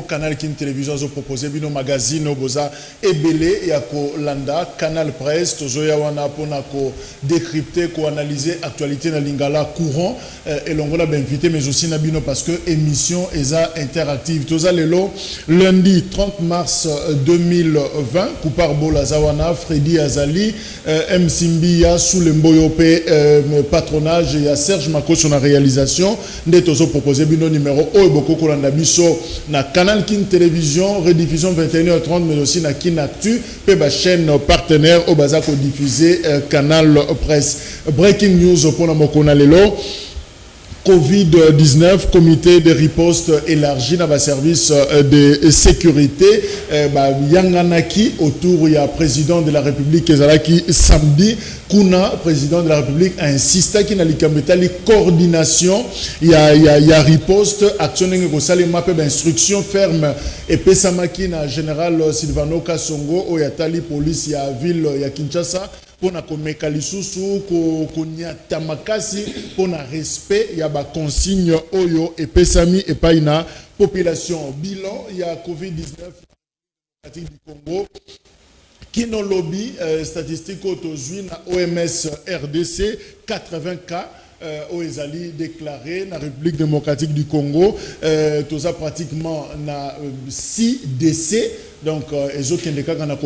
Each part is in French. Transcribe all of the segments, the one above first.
Canal Kin Télévision a proposé bino magazine boza ebele ya ko landa Canal Presse tozoya wana pona ko décrypter ko analyser actualité na lingala courant et longola ben invité mais aussi na bino parce que émission eza interactive toza lelo lundi 30 mars 2020 Koupar Bolaza wana Freddy Azali Msimbi ya sous le Mboyope patronage ya Serge Mako sur la réalisation nde tozo proposé bino numéro Oyeboko kolanda biso na Canal Kin Télévision, rediffusion 21h30, mais aussi na Kin Actu, pe ba chaîne partenaire au Bazako diffusé Canal Presse. Breaking news pour la Mokona Lelo. Covid-19, comité de riposte élargi dans le service de sécurité. Yanganaki, autour, il y a président de la République, Ezalaki, samedi. Kuna, président de la République, a insisté qu'il y a la coordination, il y a riposte, action d'instruction ferme et Pesamaki, général Silvano Kasongo, il y a Tali police, il y a ville, il y a Kinshasa. Pour na komeka lisusu ko nyata makasi pour na respect ya ba consigne oyo et pesami et pas ina population bilan il y a Covid-19 du Congo Kino lobby statistique autozui na OMS RDC 80 cas Oezali déclaré dans la République démocratique du Congo tout ça pratiquement na 6 décès. Donc,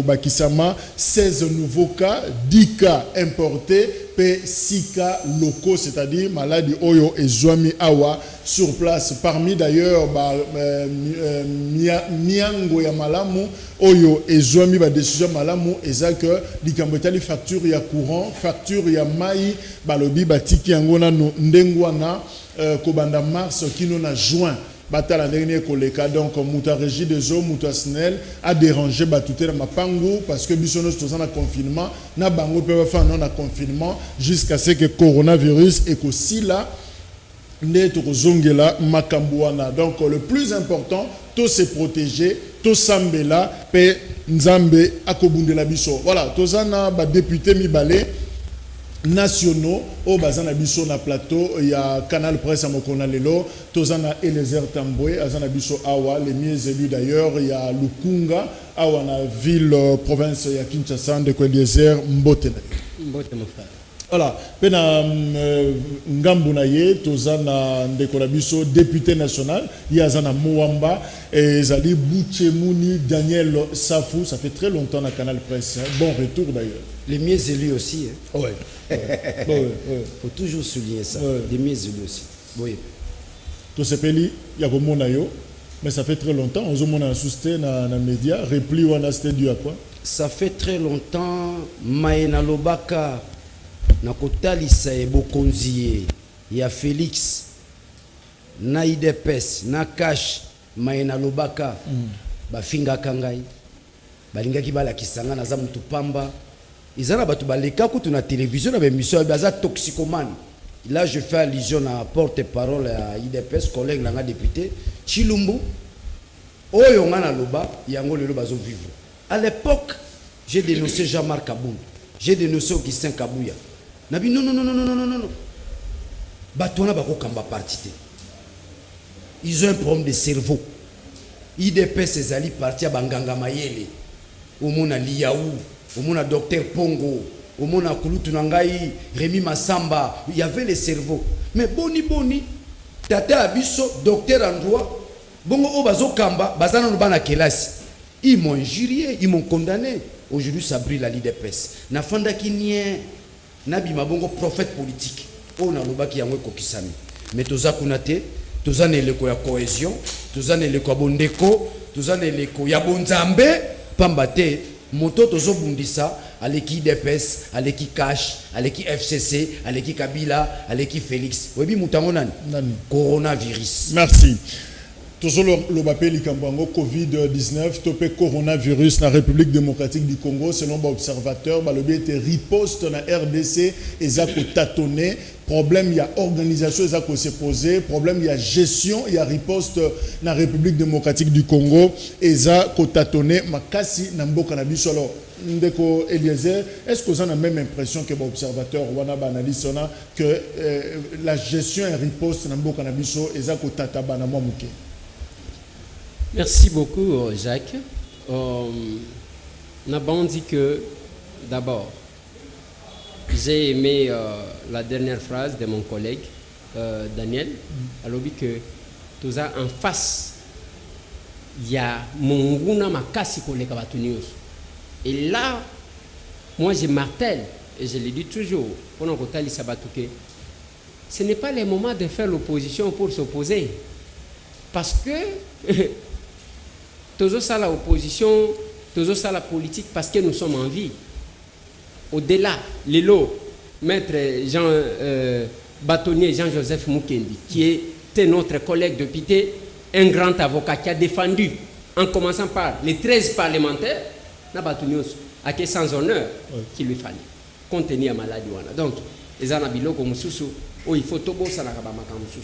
Bakisama, 16 nouveaux cas, 10 cas importés, et 6 cas locaux, c'est-à-dire maladies Oyo et Zouami Awa sur place. Parmi d'ailleurs, Miango ya Malamu, Oyo et Zouami, décision Malamu, et ça que les factures ya courant, facture ya Maï, Balobi, Batiki Angona, Ndengwana, Kobanda Mars, qui nous a juin. Batala dernier collègue donc Mouta Régie des eaux Mouta Snell a dérangé Batouté dans ma pango parce que Bissonos tous en confinement na bango peut faire non à confinement jusqu'à ce que coronavirus et qu'aussi là n'est zongela makambouana. Donc le plus important tout se protéger tout sambela pe nzambe akobundela biso. Voilà tous en ba député Mibale nationaux au bazana biso na plateau il y a Canal Presse à Mokona Lelo tozana Elezer Tamboué azana biso awa les mieux élus d'ailleurs il y a Lukunga awa na ville province ya Kinshasa de Elezer Mbote mon frère. Voilà pena ngambu na ye tozana ndeko biso député national yazana Mwamba et Zali Bouchemuni Daniel Safou ça fait très longtemps na Canal Presse bon retour d'ailleurs. Les mieux élus aussi. Hein. Ouais. Faut toujours souligner ça. Ouais. Les mieux élus aussi. Oui. Tout ce pays, il y a comme mais ça fait très longtemps. On a soutenu dans les médias. Repli ou on a dû à quoi? Ça fait très longtemps. Maïna Lobaka, Nakotalisa et Bokonzie, il y a Félix, Naïdepes, Nakash, Maïna Lobaka, Bafinga Kangai, Balinga Kibala Kisanga, Nazam Tupamba. Ils ont battu la télévision, avec émission toxicomane. Là, je fais allusion à porte-parole à IDPS, collègue, député, Chilumbu. Oyongana Loba, Yango le Loba vivre. À l'époque, j'ai dénoncé Jean-Marc Kaboul. J'ai dénoncé Augustin Kabouya. Nabi, non. Batouana Bako Kamba partité. Ils ont un problème de cerveau. IDPS, c'est Ali parti à Banganga Mayele. Au Mona Liaou. Au monde docteur Pongo, au monde Kulutu Nangai, Rémi Massamba, il y avait les cerveaux. Mais boni, tata abiso, docteur en droit, bongo obazo kamba, bazana nubana kelasi. Ils m'ont injurié, ils m'ont condamné. Aujourd'hui, ça brille la l'IDPS. Nafanda ki nie, nabi mabongo prophète politique. On a loba ki yangwe kokisami. Mais toza kunate, Tous en eleko ya cohésion, tous en eleko ya bondeko, tous en eleko ya bonzambe, pambate, moto tozo bundisa, aleki DPS, aleki Cash, aleki FCC, aleki Kabila, aleki Félix. Webi mutango nani? Coronavirus. Merci. Toujours le papier Likambango Covid-19, topé coronavirus dans la République démocratique du Congo, selon l'observateur, le était riposte dans la RDC, et ça a tâtonné. Problème, il y a organisation, il y a se poser. Problème, il y a gestion, il y a riposte dans la République démocratique du Congo, et ça a tâtonné. Makasi Nambo Cannabis. Alors, Ndeko Eliezer, est-ce que vous avez la même impression que l'observateur Wana analyse que la gestion et riposte dans Nambo Cannabis, et ça a tâtonné? Merci beaucoup, Jacques. Naban dit que, d'abord, j'ai aimé la dernière phrase de mon collègue Daniel. Alors, que tout ça en face, il y a Monguna Makasi Koleka Batunios. Et là, moi je martèle, et je le dis toujours, pendant que ce n'est pas le moment de faire l'opposition pour s'opposer. Parce que toujours ça la opposition, toujours ça la politique, parce que nous sommes en vie. Au-delà, Lelo, maître Jean bâtonnier Jean-Joseph Mukendi, qui était notre collègue député, un grand avocat qui a défendu, en commençant par les 13 parlementaires, n'a bâtonnier à qui sans honneur qu'il lui fallait, compte tenu à maladie. Donc, les anabilo comme Moussou, il faut tout beau ça la Moussou.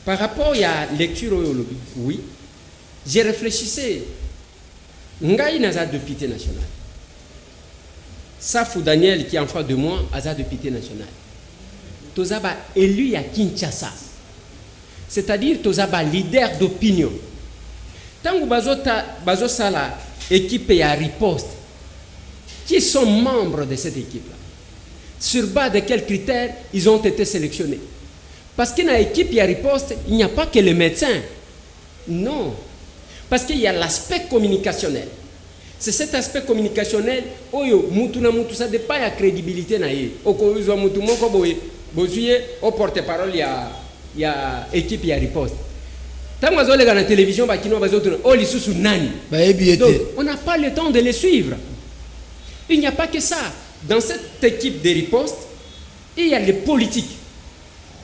Par rapport à la lecture au lobby, oui, j'ai réfléchissé. Ngaï n'a pas de député national. Safou Daniel qui est en face de moi a un député national. Tozaba élu à Kinshasa. C'est-à-dire Tozaba leader d'opinion. Tant que bazo sala équipe et à riposte, qui sont membres de cette équipe-là? Sur base de quels critères ils ont été sélectionnés? Parce que dans l'équipe, il y a riposte, il n'y a pas que les médecins. Non. Parce qu'il y a l'aspect communicationnel. C'est cet aspect communicationnel où ça dépend de la crédibilité. Au porte-parole, il y a équipe, il y a riposte. Tant que vous avez la télévision, donc on n'a pas le temps de les suivre. Il n'y a pas que ça. Dans cette équipe de riposte, il y a les politiques.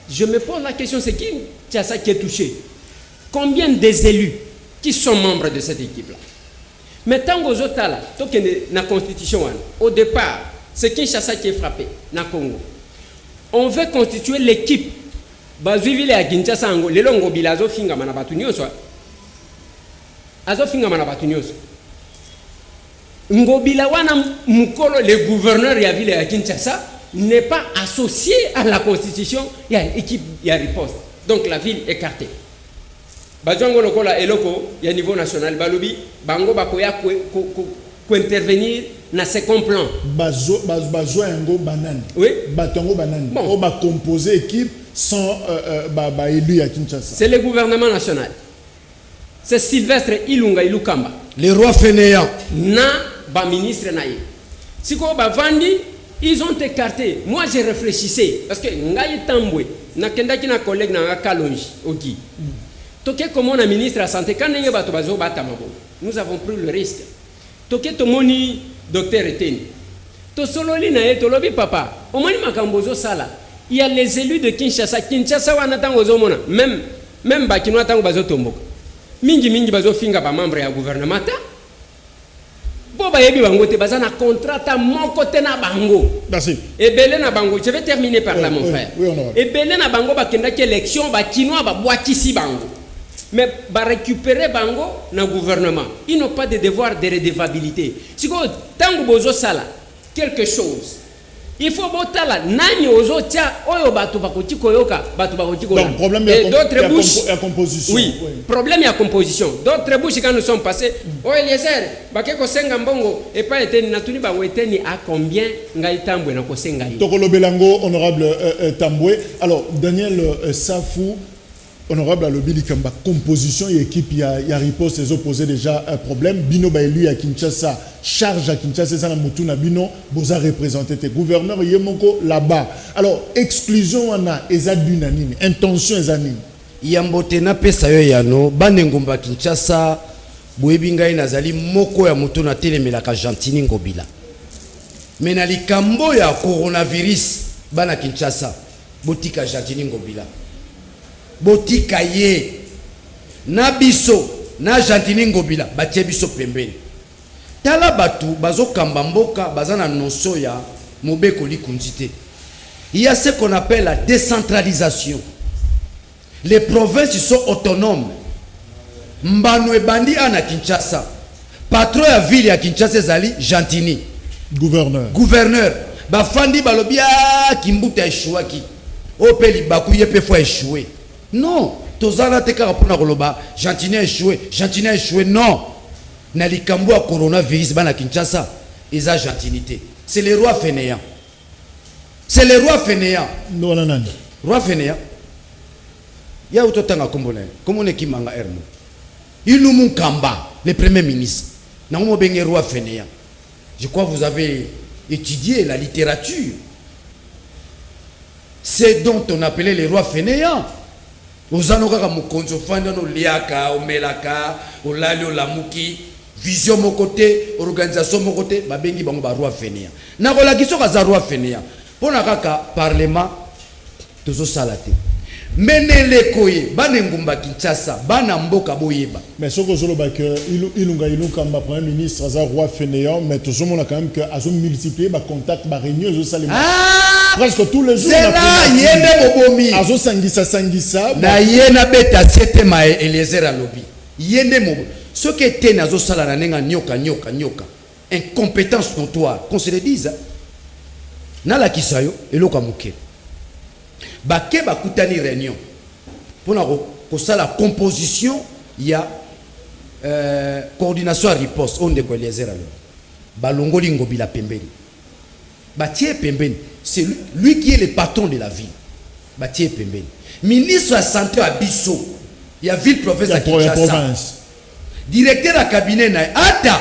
Je me pose la question, c'est qui ça qui est touché? Combien des élus qui sont membres de cette équipe-là? Mais tant que la constitution, au départ, c'est Kinshasa qui est frappé, dans le Congo. On veut constituer l'équipe. Bazuvile à Kinshasa, les longs gobila azofinga manabatunyo soit. Azofinga manabatunyo. Ngobila wana mukolo le gouverneur ya ville à Kinshasa n'est pas associé à la constitution, il y a équipe, il y a riposte. Donc la ville est écartée. Bajongo lokola eloko, il y a niveau national, balobi, bango bakoya ko intervenir dans ce plan. Bazo ngo banane. Oui. Batongo banane. Bon. On va composer équipe sans élu à Kinshasa. C'est le gouvernement national. C'est Sylvestre Ilunga Ilukamba. Le roi fainéant. Na ba ministre naïe. Si ko ba vandi, ils ont écarté. Moi, j'ai réfléchissé. Parce que Ngaï Tamboué, Nakendaki na collègue na Kalonji, Oki. Toké comme on a ministre à la santé, quand nous avons pris le risque. Toké Tomoni, docteur Eteni. Tosololi na etolobi papa. Omani makambozo sala. Il y a les élus de Kinshasa. Kinshasa wana tango zomona. Même Bakino tango bazo tomboko. Mingi bazo finga ba membre ya gouvernement. Boba yebi bango te baza na contrat à mon côté na bango. Merci. Et belé na bango, je vais terminer par là mon frère. Oui, et belé na bango ba kenda ki élection ba kinoa ba boakisi bango. Mais ba récupérer bango na gouvernement. Ils n'ont pas de devoir de redevabilité. Si ko tango bozo sala quelque chose. Il faut botala nani ozo tia oyo batu bakoti koyoka batu bakoti koyoka. Donc problème et d'autres bouches la composition. Oui, problème ya composition. D'autres bouches quand nous sommes passés, oh Eliezer, bakeko senga mbongo et pas été natuni bango eteni à combien ngai tambwe na ko senga yi. Tokolo Belango honorable Tambwe. Alors Daniel Safou honorable Alobi Likamba composition et équipe il y a riposte les opposés déjà un problème bino ba élu à Kinshasa charge à Kinshasa ça na mutuna bino boza représenter tes gouverneurs yemoko là-bas alors exclusion on a ezaduna nini intention ezanini yambote na pesa yo yano banengomba Kinshasa boyebi ngai nazali moko ya moto na telemelaka Gentini Ngobila mais na likambo ya coronavirus bana Kinshasa botika Gentini Ngobila botika ye na biso na Gentini Ngobila batie biso pembeni tala batu bazokamba mboka bazana noso ya mobeko likunzite. Il y a ce qu'on appelle la décentralisation. Les provinces sont autonomes. Mbano ebandi ana Kinshasa. Patron ya ville ya Kinshasa zali Gentini. Gouverneur. Bafandi balobia kimbuta échouaki. Opeli baku yepe fo échoué. Non, tozala te kaka pona koloba Gentini a échoué. Non. Na likambo ya coronavirus bana Kinshasa, eza Gentinité. C'est le roi fainéant. C'est le roi fainéant. Non, non, non. Roi fainéant. Il y a autant de Kombone. Kombone qui manga ermo. Il nous Kamba, le premier ministre. Nangomo benge roi fainéant. Je crois que vous avez étudié la littérature. C'est dont on appelait les rois fainéants. Aux anoka mukonzo fanda no liaka, omelaka, olali olamuki, vision mon côté, organisation mon côté, babengi bango ba roi fainéant. Na kola kiso ka za roi fainéant. Pona kaka parlement tozo salate. Menele koye banengumba Kinshasa bana mboka boyeba. Mais ce que je veux que ilunga ma premier ministre aza roi fainéant mais tout le monde a quand même que azo multiplier ba contact ba réunion zo salima. Presque tous les jours. C'est là yende mobomi. Azo sangisa. Na yena beta sete ma Eliezer alobi. Yende mobo. Ce qui était nazo sala na nenga nyoka. Incompétence notoire. Qu'on se le dise. Na la kisayo eloka muke. Bake bakutani réunion. Pour la composition, il y a coordination à riposte. On de Eliezer alobi. Balongoli Ngobila pembeni. Batie pembeni. C'est lui qui est le patron de la ville. Batie pembeni. Ministre de la santé à Bisso. Il y a ville province à Kinshasa. Directeur à cabinet na ata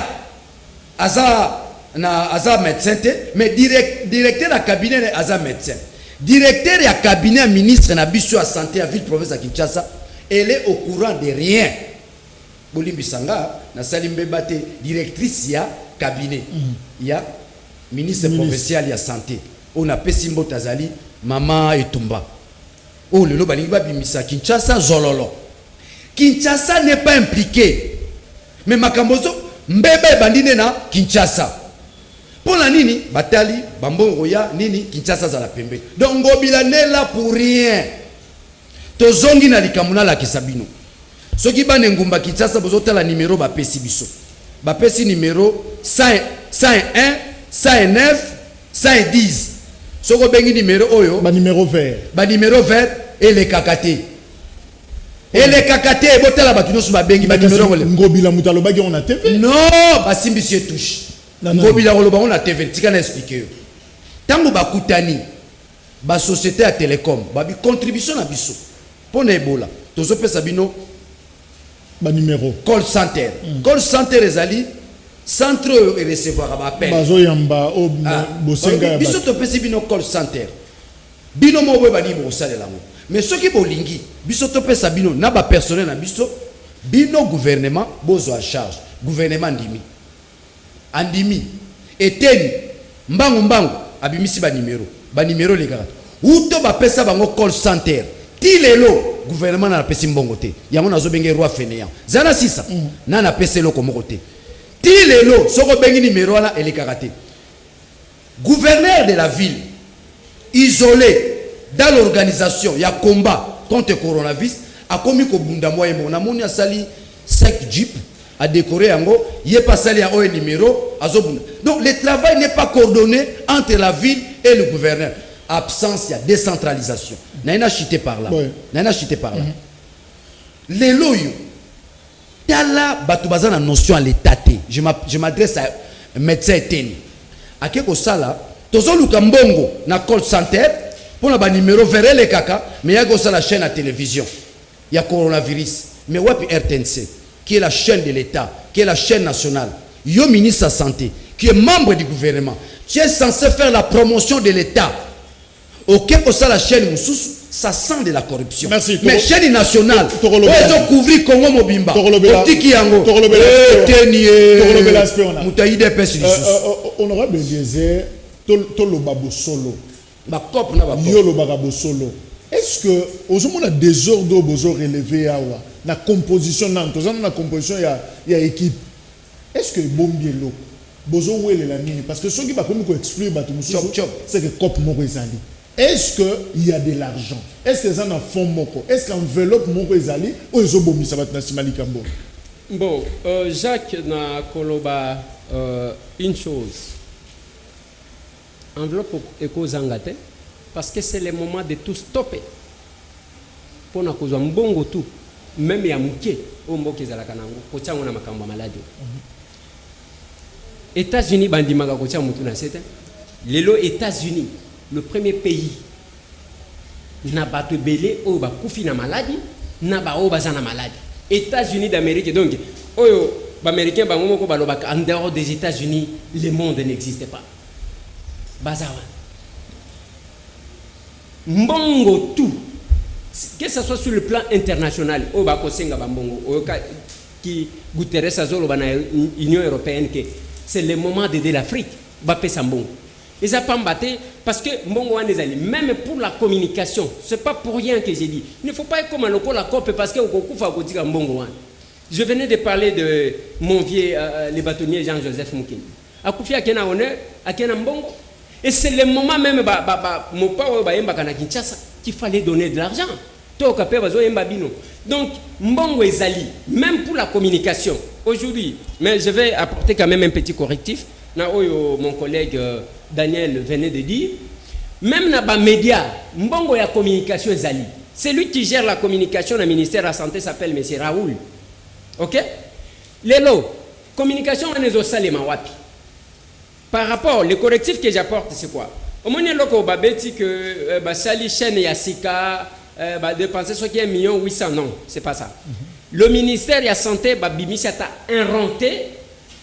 aza médecin mais directeur à cabinet na aza médecin. Directeur à cabinet ministre na Bisso à santé à ville province à Kinshasa, elle est au courant de rien. Bolimbi Sanga na Salimbe Bate directrice ya cabinet. Il y a ministre provincial ya santé. On a Pessimbo Tazali, Maman Etumba. Oh, le lobalingi bimisa Kinshasa zololo. Kinshasa n'est pas impliqué. Mais Makambozo, mbebe bandine na Kinshasa. Pour la nini, batali, bambongoya, nini, Kinshasa za la pembe. Donc Ngobila n'est là pour rien. Tozongi na likamuna la kisabino. Soki ba ngumba Kinshasa bozota la numéro ba pesi biso. Ba pesi numéro 101, 109, 110. Soko bengi numéro oyo ba numéro vert et les kakate. Et les kakate botala batuno su ba bengi ba numéro ngole. Ngobila mutalo bagi on a TV. Non, ba simbisie touche. Ngobila ngolo ba on a TV, tika na expliquer. Tango ba kutani ba société à télécom, ba bi contribution na biso. Pona ebola. Tozo pesa bino ba numéro call center. Call center ezali centre et recevoir ma appel. Bazo yamba o bosenga. Biso to pesi bino call center. Bino mo boy bani bo sale lango. Mais ce qui bolingi, biso to pesa bino na ba personnel na biso, bino gouvernement bozo à charge. Gouvernement ndimi. Andimi eteni mbangu abimisi ba numéro les gars. Ou to ba pesa bango call center. Ti lelo gouvernement na pesi mbongo te. Yango nazo benge roi fainéant. Zana sisa na na pesa lo komoko te. Ti lelo soko bengi numéro wana ele karaté. Gouverneur de la ville isolé dans l'organisation il y a combat contre le coronavirus a commis ko bunda moye mo na moni asali 5 jeep a décoré yango yé pas sali a o numéro azobunda. Donc le travail n'est pas coordonné entre la ville et le gouverneur. Absence, il y a décentralisation. Naina chité par là. Naina chité par là. Les loyaux. Tala batubazana notion à l'état. Je m'adresse à médecin Teni. A quelque sala, tozo lukambongo na call center pour na numéro vers les kaka, mais il y a la chaîne à télévision. Il y a coronavirus. Mais ouais puis RTNC qui est la chaîne de l'État, qui est la chaîne nationale. Yo ministre de la santé qui est membre du gouvernement. Tu es censé faire la promotion de l'État. Ok, pour ça la chaîne Moussous, ça sent de la corruption. Merci. Mais chaîne nationale, Tokolobela. ils ont couvert Congo Mobimba. Tokolobela. Otiki yango. Tokolobela. Tokolobela Speona. Mutaïde pèse Honorable Eliezer, Toloba Bosolo. Ba cop na ba cop. Yo Loba Bosolo. Est-ce que aux hommes on a désordre au besoin relevé à la composition la composition il y a équipe. Est-ce que bon bien l'eau besoin où est la mine parce que ceux qui va comme expliquer c'est que cop moko ezali. Est-ce que il y a de l'argent? Est-ce que ça na fond moko? Est-ce qu'enveloppe moko ezali ou ezobomi ça va na simali kambo? Bon, Jacques na koloba une chose. Enveloppe ekozangate parce que c'est le moment de tout stopper. Pour na kozwa mbongo tout même ya muke o mboke ezalaka nango kotyango na makambo maladi. États-Unis bandimaka kotya mutu na sete. Lelo États-Unis le premier pays na bato belé o ba kufi na maladie na ba o bazana maladie. États-Unis d'Amérique donc oyo ba américain ba ngomoko balobaka en dehors des États-Unis le monde n'existe pas. Bazawa mbongo tout que ce soit sur le plan international o ba kosenga ba mbongo o qui Guterres azolo bana Union européenne que c'est le moment d'aider l'Afrique ba pesa mbongo ils a pas mbatté parce que mbongo wana ezali même pour la communication c'est pas pour rien que j'ai dit il ne faut pas être comme un local la COP parce que okokufa kotika mbongo wana. Je venais de parler de mon vieux le bâtonnier Jean-Joseph Mukini akufi akena honneur akena mbongo. Et c'est le moment même mon père bayemba kana Kinshasa qu'il fallait donner de l'argent. Toka pe bazo yemba bino. Donc mbongo ezali même pour la communication. Aujourd'hui, mais je vais apporter quand même un petit correctif. Na oyo mon collègue Daniel venait de dire même na ba média mbongo ya communication ezali. Celui qui gère la communication au ministère de la Santé s'appelle monsieur Raoul. OK? Lelo communication onezo salema wapi? Par rapport, le correctif que j'apporte, c'est quoi? Au moment où on a dit que la chaîne Yassika va dépenser ce qui est 1 800 000, non, c'est pas ça. Le ministère de la Santé va inventé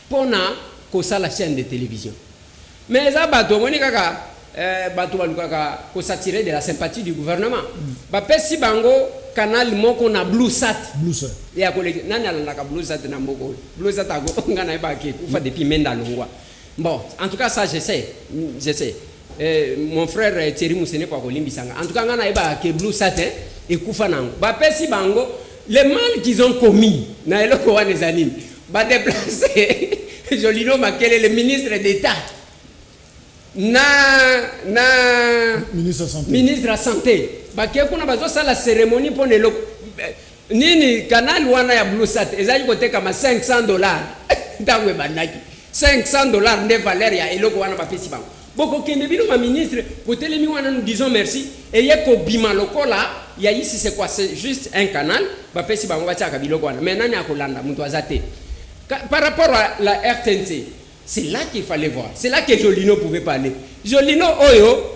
pour la chaîne de télévision. Mais ça, on s'attirer de la sympathie du gouvernement. Si bango canal moko na BlueSat. BlueSat. Et à collègue, nani alaka BlueSat na mboko. BlueSat a go ngana ba ke kufa depuis menda longwa. Bon, en tout cas, ça, je sais. Mon frère Thierry Moussene kwa kolimbisanga. En tout cas, ngana iba ke BlueSat et Koufanango. Ba pesi bango, les mal qu'ils ont commis, na eloko wana ezali, ba déplacer Jolino Makele, le ministre d'État. Ministre de la Santé. Ba ke kuna bazo sala cérémonie pour ne nini canal wana ya BlueSat ezali koteka ma $500. Ndangwe banaki. $500 de valeur ya eloko wana bapesi bango. Boko kende bino ma ministre, botelemi wana nous disons merci et yeko bima lokola ya ici c'est quoi? C'est juste un canal, bapesi bango batiaka biloko wana. Mais nani akolanda mutu azate. Par rapport à la RTNC, c'est là qu'il fallait voir. C'est là que Jolino pouvait parler. Jolino oyo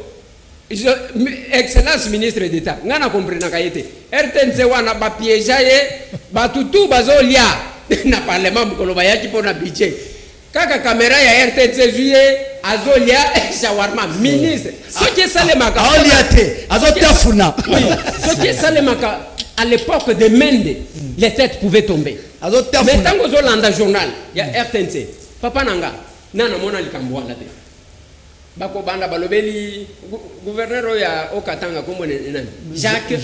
Excellence ministre d'État, ngana comprendre kayete. RTNC wana ba piéger ba tutu bazolia na parlement mukoloba yaki pona budget. Kaka caméra ya RTNC juillet azolia shawarma ministre ce qui est ça les maka oliate azotafuna ce qui est ça les maka à l'époque de Mende les têtes pouvaient tomber mais tango zolanda journal ya RTNC papa nanga nana mona likambo wana te bako banda balobeli gouverneur ya Okatanga kombo nani Jacques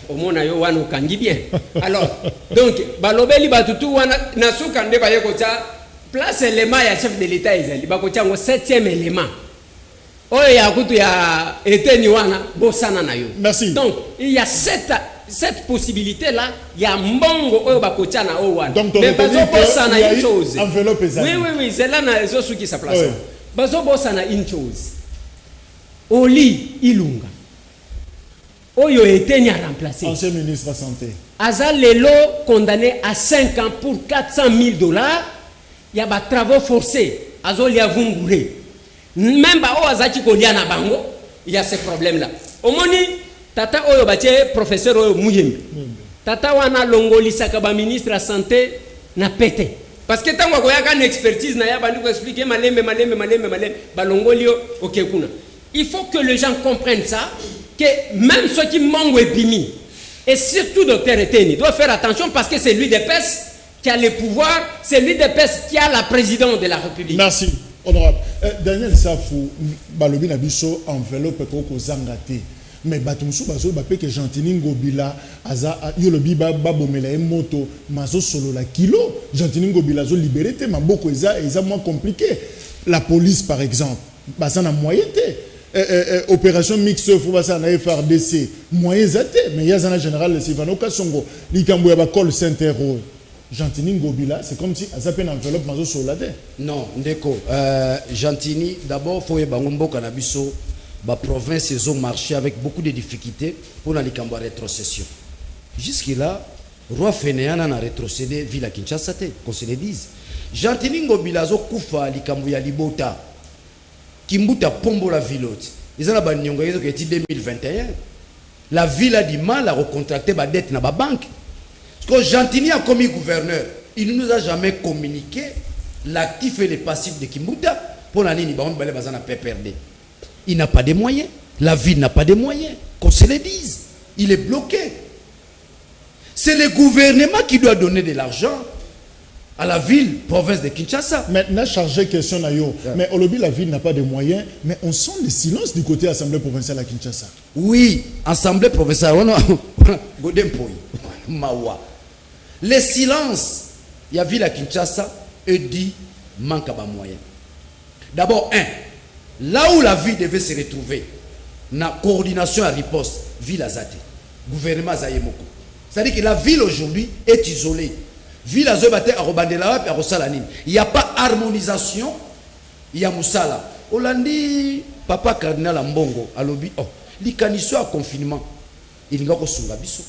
au mona yo wana kangi bien alors donc balobeli batutu wana nasuka nde bayeko cha place élément ya chef de l'État ezali bakotiango 7e élément oyo ya kutu ya eteni wana bosana na yo. Merci. Donc il y a cette possibilité là il y a mbongo oyo bakotiana o wana mais bazo bosana une chose enveloppe ezali oui c'est là na zo suki sa place bazo bosana une chose Oli Ilunga oyo eteni a remplacé ancien ministre de la Santé Aza lelo condamné à 5 ans pour $400,000. Il y a des travaux forcés. Azolia vungure. Même ba o azaki kolia na bango, il y a ce problème là. Omoni tata oyo batie professeur oyo muyembe. Tata wana longoli sakaba ministre de la santé na pété. Parce que tango koyaka une expertise na ya bandi ko expliquer malembe balongoli o okekuna. Il faut que les gens comprennent ça que que même ceux qui mangent épimi, et surtout docteur Eteni, doivent faire attention parce que c'est lui des PES qui a le pouvoir, c'est lui des PES qui a la présidente de la République. Merci, honorable. Daniel Safou, balobi na biso enveloppe ko zangate. Mais batumsu bazo bape que Gentini Ngobila aza yolobi babomela moto mazo solo la kilo. Gentini Ngobila zo libéré te maboko eza moins compliqué. La police par exemple, baza na moyen te. Opération mixte faut basa na FRDC moyen zate mais ya zana général Sylvano Kasongo likambo ya ba call center. Gentini Ngobila, c'est comme si ça peut une enveloppe mazo solade. Non, ndeko, Gentini, d'abord, faut y bangombo canabiso, ba province, ils ont marché avec beaucoup de difficultés pour la likambo rétrocession. Jusque-là, roi Fénéan a rétrocédé ville à Kinshasa, qu'on se le dise. Gentini Ngobila, zo kufa likambo ya libota, kimbuta pombo la vilote. Ils ont la banyonga, ils ont été 2021. La ville a du mal à recontracter ba dette na ba banque. Parce que Gentini a commis gouverneur, il ne nous a jamais communiqué l'actif et le passif de Kimbuta pour l'année PPRD. Il n'a pas de moyens, la ville n'a pas de moyens, qu'on se le dise. Il est bloqué. C'est le gouvernement qui doit donner de l'argent à la ville, province de Kinshasa. Maintenant, chargé question nayo. Mais Olobi, la ville n'a pas de moyens, mais on sent le silence du côté de l'Assemblée provinciale à Kinshasa. Oui, Assemblée provinciale, on a Godempoy, Mawa. Le silence, il y a ville à Kinshasa, et dit manque à moyens. D'abord, là où la ville devait se retrouver, la coordination à riposte, ville Azate, gouvernement Zayemoko. C'est-à-dire que la ville aujourd'hui est isolée. Ville Azobate à Robandela et à Rosalanine. Il n'y a pas harmonisation, il y a Moussala. Olandi, papa cardinal Mbongo, alobi, oh, l'ikaniso à confinement, il n'y a pas de biso.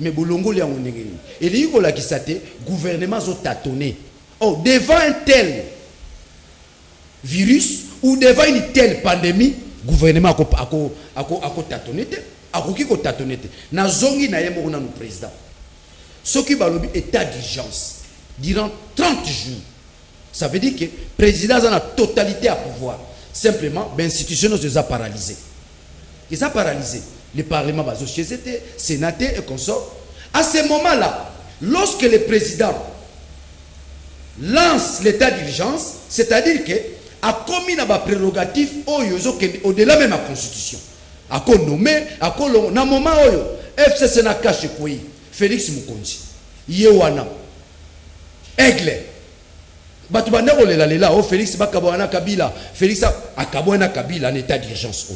Mais Bolongo li yango ndengeni. Et les Yugola qui s'attaquent, gouvernement ont tâtonné. Oh, devant un tel virus ou devant une telle pandémie, gouvernement a tâtonné. A tâtonné. Na zongi na yemo na président. Ce qui va l'objet état d'urgence durant 30 jours. Ça veut dire que le président a la totalité à pouvoir. Simplement, l'institution nous a paralysés. Ils ont paralysé. Le Parlement, le sénateur et consorts. À ce moment-là, lorsque le président lance l'état d'urgence, c'est-à-dire que a commis la prérogative au-delà même de la Constitution. A nommé, a na moment où FCC n'a caché quoi Félix Mukonzi, Yewana, Aigle. Batubanda olela o Félix Bakabwana Kabila, Félix Akabwana Kabila en état d'urgence.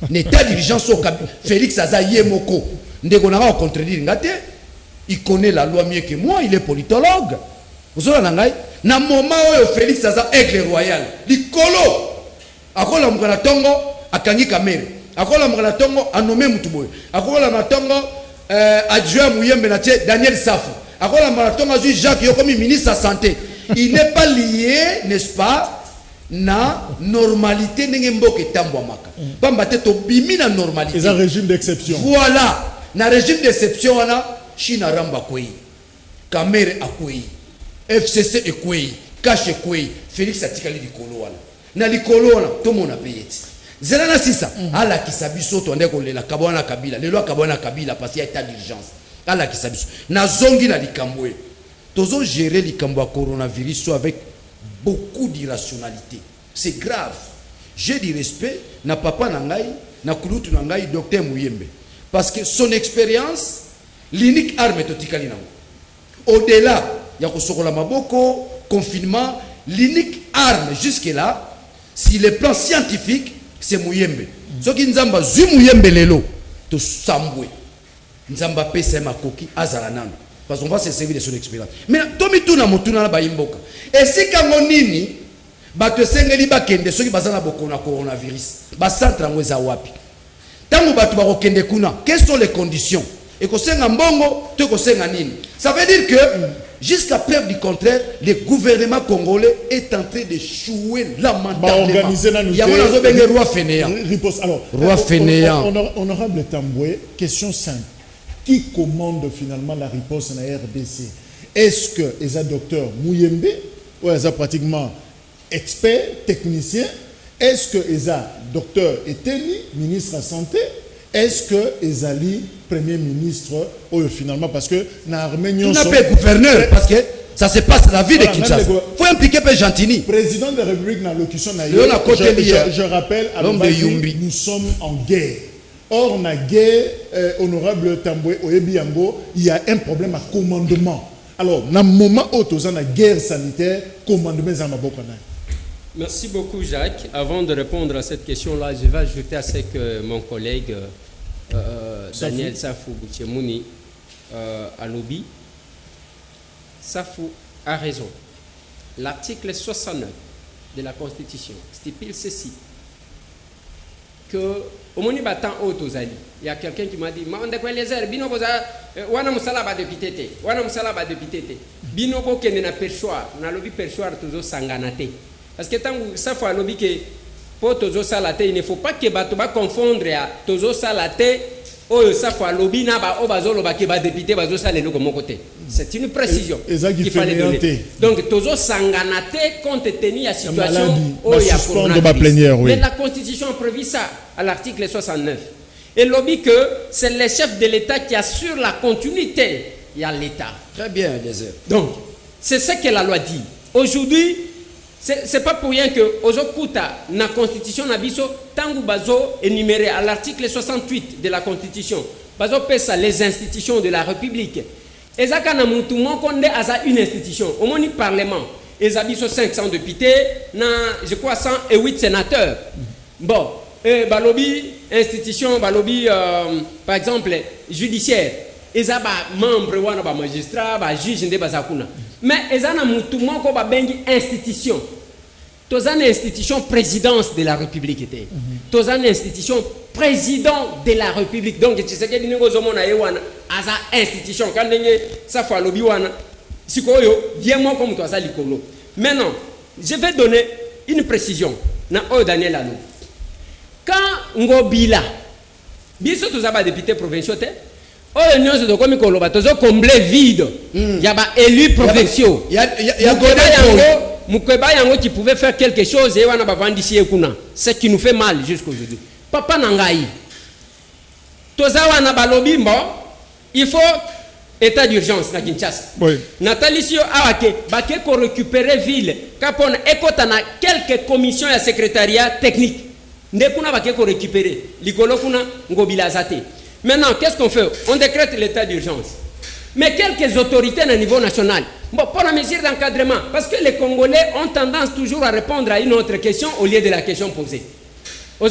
En état d'urgence au Félix Azaye Moko. Ndekona contredire ngate. Il connaît la loi mieux que moi, il est politologue. Vous savez na moment où Félix Aza Aigle royal, likolo akola mukana tongo akangi kamere. Akola mukana tongo anome mutuboy. Akola matongo adjoint Mouyembe na Daniel Safou. Akola maratongo azui Jacques Yokomi ministre de la santé. Il n'est pas lié, n'est-ce pas, na normalité n'engemboke tambouamaka. Bambate to bimi na normalité. C'est un régime d'exception. Voilà, na régime d'exception wana China ramba kwei, Kamere akwei, FCC ekwei, Cache ekwei, Félix atikali likolo wana. Na likolo wana to mona payeti. Zelana sisa ala kisabiso to ndeko lela kabwana kabila, lelo kabwana kabila parce qu'il y a état d'urgence. Ala kisabiso. Na zongi na likambwe. Tozo gérer likambo ya coronavirus avec beaucoup d'irrationalité. C'est grave. J'ai du respect na papa nangai, na kulutu nangai docteur Mouyembe parce que son expérience l'unique arme totikali nango. Au-delà ya kosokola maboko, confinement, l'unique arme jusque là sur le plan scientifique c'est Mouyembe. Soki nzamba zu Mouyembe lelo to sambwe. Nzamba pesa makoki azala nano. Parce qu'on va se servir de son expérience. Mais Tomi Tuna Motuna Baimboka. Et si Kangonini, Bato Sengeli Bakende, ceux qui basent na bokona coronavirus, Basantra Mweza Wapi. Tango Bato Barokende Kuna, quelles sont les conditions? Et que c'est un bongo, te que c'est un nini. Ça veut dire que, jusqu'à preuve du contraire, le gouvernement congolais est en train de chouer lamentablement. Il y a un roi fainéant. Alors, roi fainéant. Honorable Tamboué, question simple. Qui commande finalement la riposte dans la RDC? Est-ce que les docteurs Mouyembe ou les pratiquement experts, techniciens? Est-ce que les docteurs Eteni, ministre de la Santé? est-ce que Ezali premier ministre finalement parce que na Arménie on n'a pas gouverneur parce que ça se passe la vie de Kinshasa. Faut impliquer P. Gentini. Président de la République dans l'occasion je rappelle nous sommes en guerre. Or na guerre honorable Tambwe Oyebiango, il y a un problème à commandement. Alors, dans le moment où tu as une guerre sanitaire, commandement est maboko na. Merci beaucoup Jacques. Avant de répondre à cette question-là, je vais ajouter à ce que mon collègue Daniel Safou Boutchemouni a lobby. Safou a raison. L'article 69 de la Constitution stipule ceci. Que au moni battant autozali, il y a quelqu'un qui m'a dit ma on de quoi les airs bino boza wana musala ba deputete bino ko kende na perchoir na lobby perchoir tozo sanganate parce que tant ça faut lobby que pour tozo salate il ne faut pas que bato ba confondre à tozo salate oyo ça faut lobby na ba obazolo ba ke ba député bazo salelo comme côté. C'est une précision qu'il fallait donner. Donc, toujours sanganate compte tenu la situation où il y a coronavirus. Mais la Constitution a prévu ça à l'article 69. Et lobby que c'est le chef de l'État qui assure la continuité. Il y a l'État. Très bien, Désert. Donc, c'est ce que la loi dit. Aujourd'hui, c'est pas pour rien que Ozokuta, na Constitution, na biso, tangu bazo énuméré à l'article 68 de la Constitution. Bazo pesa les institutions de la République. Ezaka na mutu mokonde aza une institution. Au moins, parlement. Ezabiso 500 députés, na, je crois, 108 sénateurs. Bon, balobi, institution, balobi, par exemple, judiciaire. Ezaba membre, wana ba magistrat, ba juge, nde bazakuna. Mais ezana mutu moko ba bengi institution. Tozana institution présidence de la République. Tozana institution président de la République. Donc, tu sais que nous avons une institution. Quand ça fait lobby, si viens-moi comme toi, ça likolo. Maintenant, je vais donner une précision. Dans Daniel Alou. Quand Ngobila, bien sûr, tous les députés provinciaux, nous avons comblé vide. Il y a des élus provinciaux. Il y a Moukeba Yango qui pouvait faire quelque chose et wana bavandi si ekuna. Ce qui nous fait mal jusqu'aujourd'hui. Papa Nangaï. Toza wana balobi mbo, il faut état d'urgence na Kinshasa. Oui. Nathalie Sio awake bake ko récupérer ville kapona ekota na quelques commissions et secrétariat technique. Ndekuna bake ko récupérer. Likolo kuna ngobila zate. Maintenant, qu'est-ce qu'on fait? On décrète l'état d'urgence. Mais quelques autorités au niveau national, bon, pour la mesure d'encadrement, parce que les Congolais ont tendance toujours à répondre à une autre question au lieu de la question posée. Non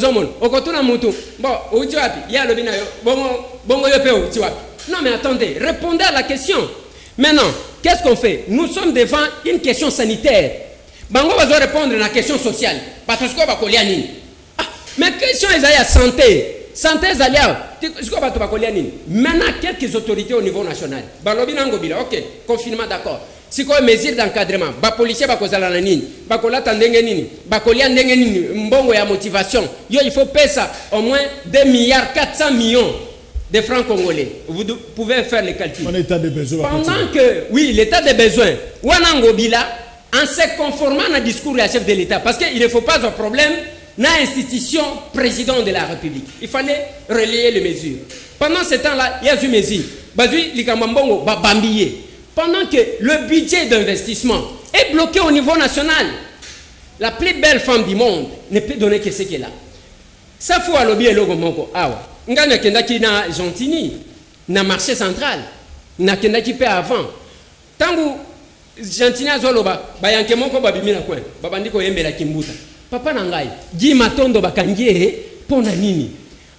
mais attendez, répondez à la question. Maintenant, qu'est-ce qu'on fait? Nous sommes devant une question sanitaire. Bango va répondre à la question sociale. Mais question est à santé. Santé Zalia, maintenant quelques autorités au niveau national. Balobi Nangobila, ok, confinement d'accord. Si quoi mesure d'encadrement, ba policier ba kozala na nini, ba kolata ndenge nini, ba kolia ndenge nini, mbongo ya motivation. Yo il faut payer ça au moins 2 milliards 400 millions de francs congolais. Vous pouvez faire les calculs. En état de besoin. Pendant que oui, l'état de besoin, Wanangobila en se conformant à discours du chef de l'État parce qu'il ne faut pas un problème. Dans l'institution président de la République. Il fallait relayer les mesures. Pendant ce temps-là, il y a eu mesures. Pendant que le budget d'investissement est bloqué au niveau national, la plus belle femme du monde ne peut donner que ce qu'elle a. Ça faut à l'objet logo moko. Awa. Ngana kenda ki na Gentini, na marché central, na kenda ki pe avant. Tangu Gentini azoloba, bayanke moko babimi na kwen. Babandi ko yembela kimbuta. Papa Nangai, Guy Matondo Bakangie, pona nini.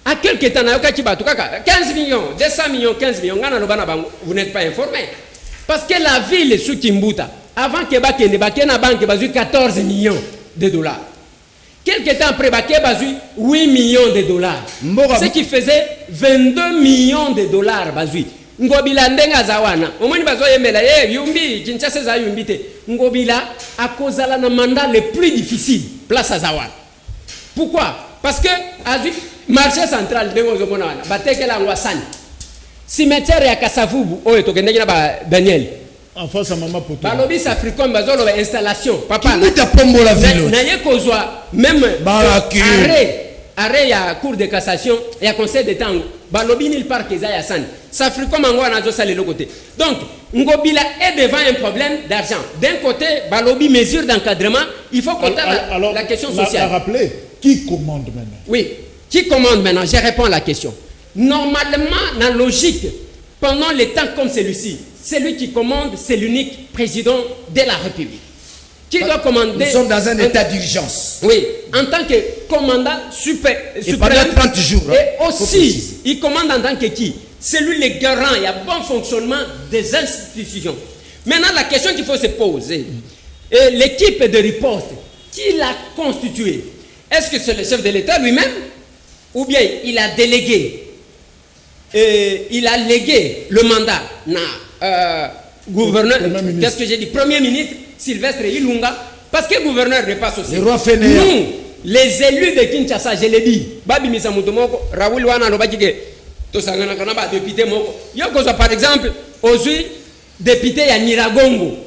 À quelques temps, 15 millions, 200 millions, 15 millions, vous n'êtes pas informé. Parce que la ville sous Kimbuta, avant que Bakende, Bakena Banque, basu 14 millions de dollars. Quelques temps après, Baké basu 8 millions de dollars. Ce qui faisait 22 millions de dollars, basu. Ngobila ndenga zawana omoni bazo yemela yumbi Kinshasa za yumbi te Ngobila a kozala na mandat le plus difficile place à Zawana. Pourquoi? Parce que azu marché central dengo zomona wana batekela ngwasani cimetière ya Kasavubu oyo tokendeki na ba Daniel en face à maman poto balobi Africain bazolo ba installation papa na pombo la ville na ye kozwa même baraki arrêt ya cour de cassation ya conseil d'état balobi nil par keza ya san ça fait comme ngo na zo sale le côté donc Ngobila est devant un problème d'argent d'un côté balobi mesure d'encadrement il faut compter la question sociale. Rappeler qui commande maintenant. Oui, qui commande maintenant? Je réponds à la question. Normalement, dans la logique, pendant les temps comme celui-ci, celui qui commande, c'est l'unique président de la République. Qui doit commander? Nous sommes dans un état d'urgence. Oui, en tant que commandant super. Et pendant 30 jours. Et aussi, il commande en tant que qui? C'est lui le garant, il y a bon fonctionnement des institutions. Maintenant, la question qu'il faut se poser, l'équipe de riposte, qui l'a constituée? Est-ce que c'est le chef de l'État lui-même? Ou bien il a délégué, il a légué le mandat à gouverneur, qu'est-ce que j'ai dit? Premier ministre Sylvestre Ilunga, parce que le gouverneur n'est pas social. Nous, les élus de Kinshasa, je l'ai dit, Babi Misamutomoko, Raoul Wana Lobakike, Tosangana Kanaba, député Moko. Yokosa, par exemple, aujourd'hui, député à Niragongo.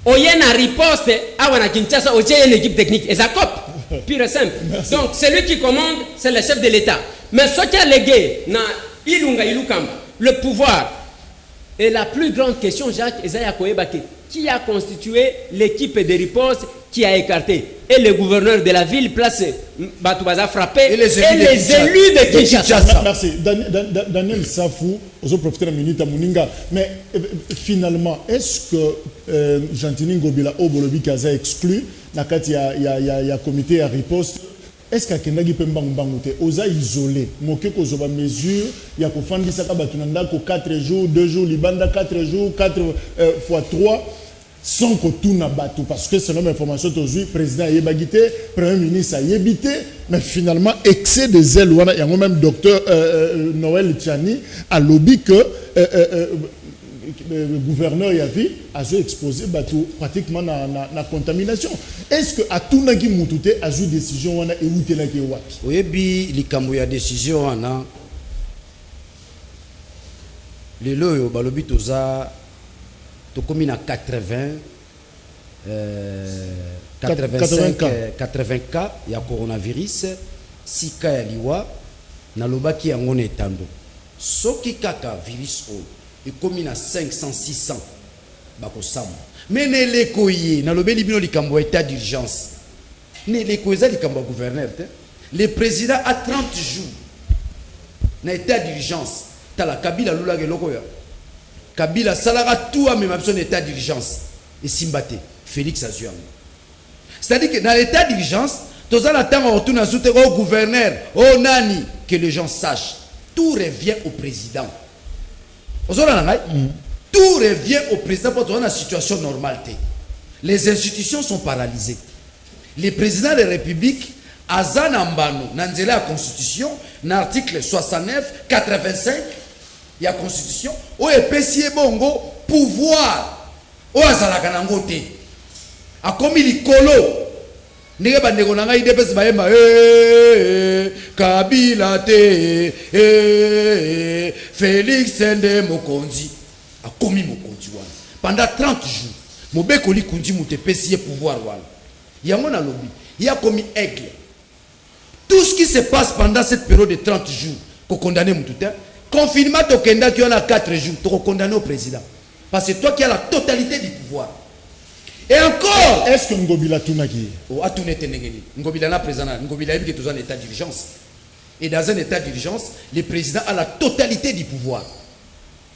Oyena riposte à Kinshasa, il y a une équipe technique, et ça copie. Pire et simple. Merci. Donc, celui qui commande, c'est le chef de l'État. Mais ce qui a légué, Ilunga Ilukamba, le pouvoir. Et la plus grande question, Jacques Ezaya Koebake, qui a constitué l'équipe de riposte qui a écarté? Et le gouverneur de la ville placé, Batoubaza frappé, et les élus de Kinshasa. Merci. Daniel Safou, vous profitez de la minute à Mouninga. Mais finalement, est-ce que Jantini Ngobila Obolobi Kaza exclu? Il y a comité à riposte. Est-ce qu'il y a des gens osa isolé? Moké ko zoba mesure, il y a ko fandi saka batunanda ko 4 jours, 2 jours, libanda 4 jours, 4 fois 3 sans que tout n'a battu parce que c'est une information aujourd'hui président Yebagité, premier ministre Yebité, mais finalement excès de zèle il y a même docteur Noël Tchani a lobby que le gouverneur Yavi a exposé pratiquement la contamination. Est-ce que à tout n'a qui moutouté a eu décision wana et où t'es là qui est wapi? Oui, bi likambo ya décision wana. Le loyo balobi toza to komi na 80 cas ya coronavirus 6 cas ya liwa na lobaki yango na etando. Soki kaka virus o et comme il a 500, 600, mais ne l'écoyer, dans le bébé likambo état d'urgence, ne l'écoyer likambo gouverneur. Le président a 30 jours, dans état d'urgence. T'as la Kabila lula gelokoya. Kabila salara tout à même absent état d'urgence et Simbate, Félix Azuang. C'est-à-dire que dans l'état d'urgence, tous en attendant retourne à soutenir au gouverneur, au nani, que les gens sachent, tout revient au président. Tout revient au président pour trouver une situation normale. Les institutions sont paralysées. Le président de la République, Azan Ambano, dans la Constitution, dans l'article 69, 85, il y a la Constitution, où est PCE Bongo, pouvoir, où est la Kanangote. A comme il est colo. Kabila te Félix Sende Mokonzi a commis Mokonzi pendant 30 jours Mobeko li kundi mute pesier pouvoir wala yamona lobby il a commis aigle tout ce qui se passe pendant cette période de 30 jours pour condamner Moutouta confinement to kenda qui en a 4 jours pour condamner au président parce que toi qui as la totalité du pouvoir. Et encore, est-ce que Ngobila Tounaki? Oh, à tout n'est Ngobila n'a président, Ngobila est dans un état d'urgence. Et dans un état d'urgence, le président a la totalité du pouvoir.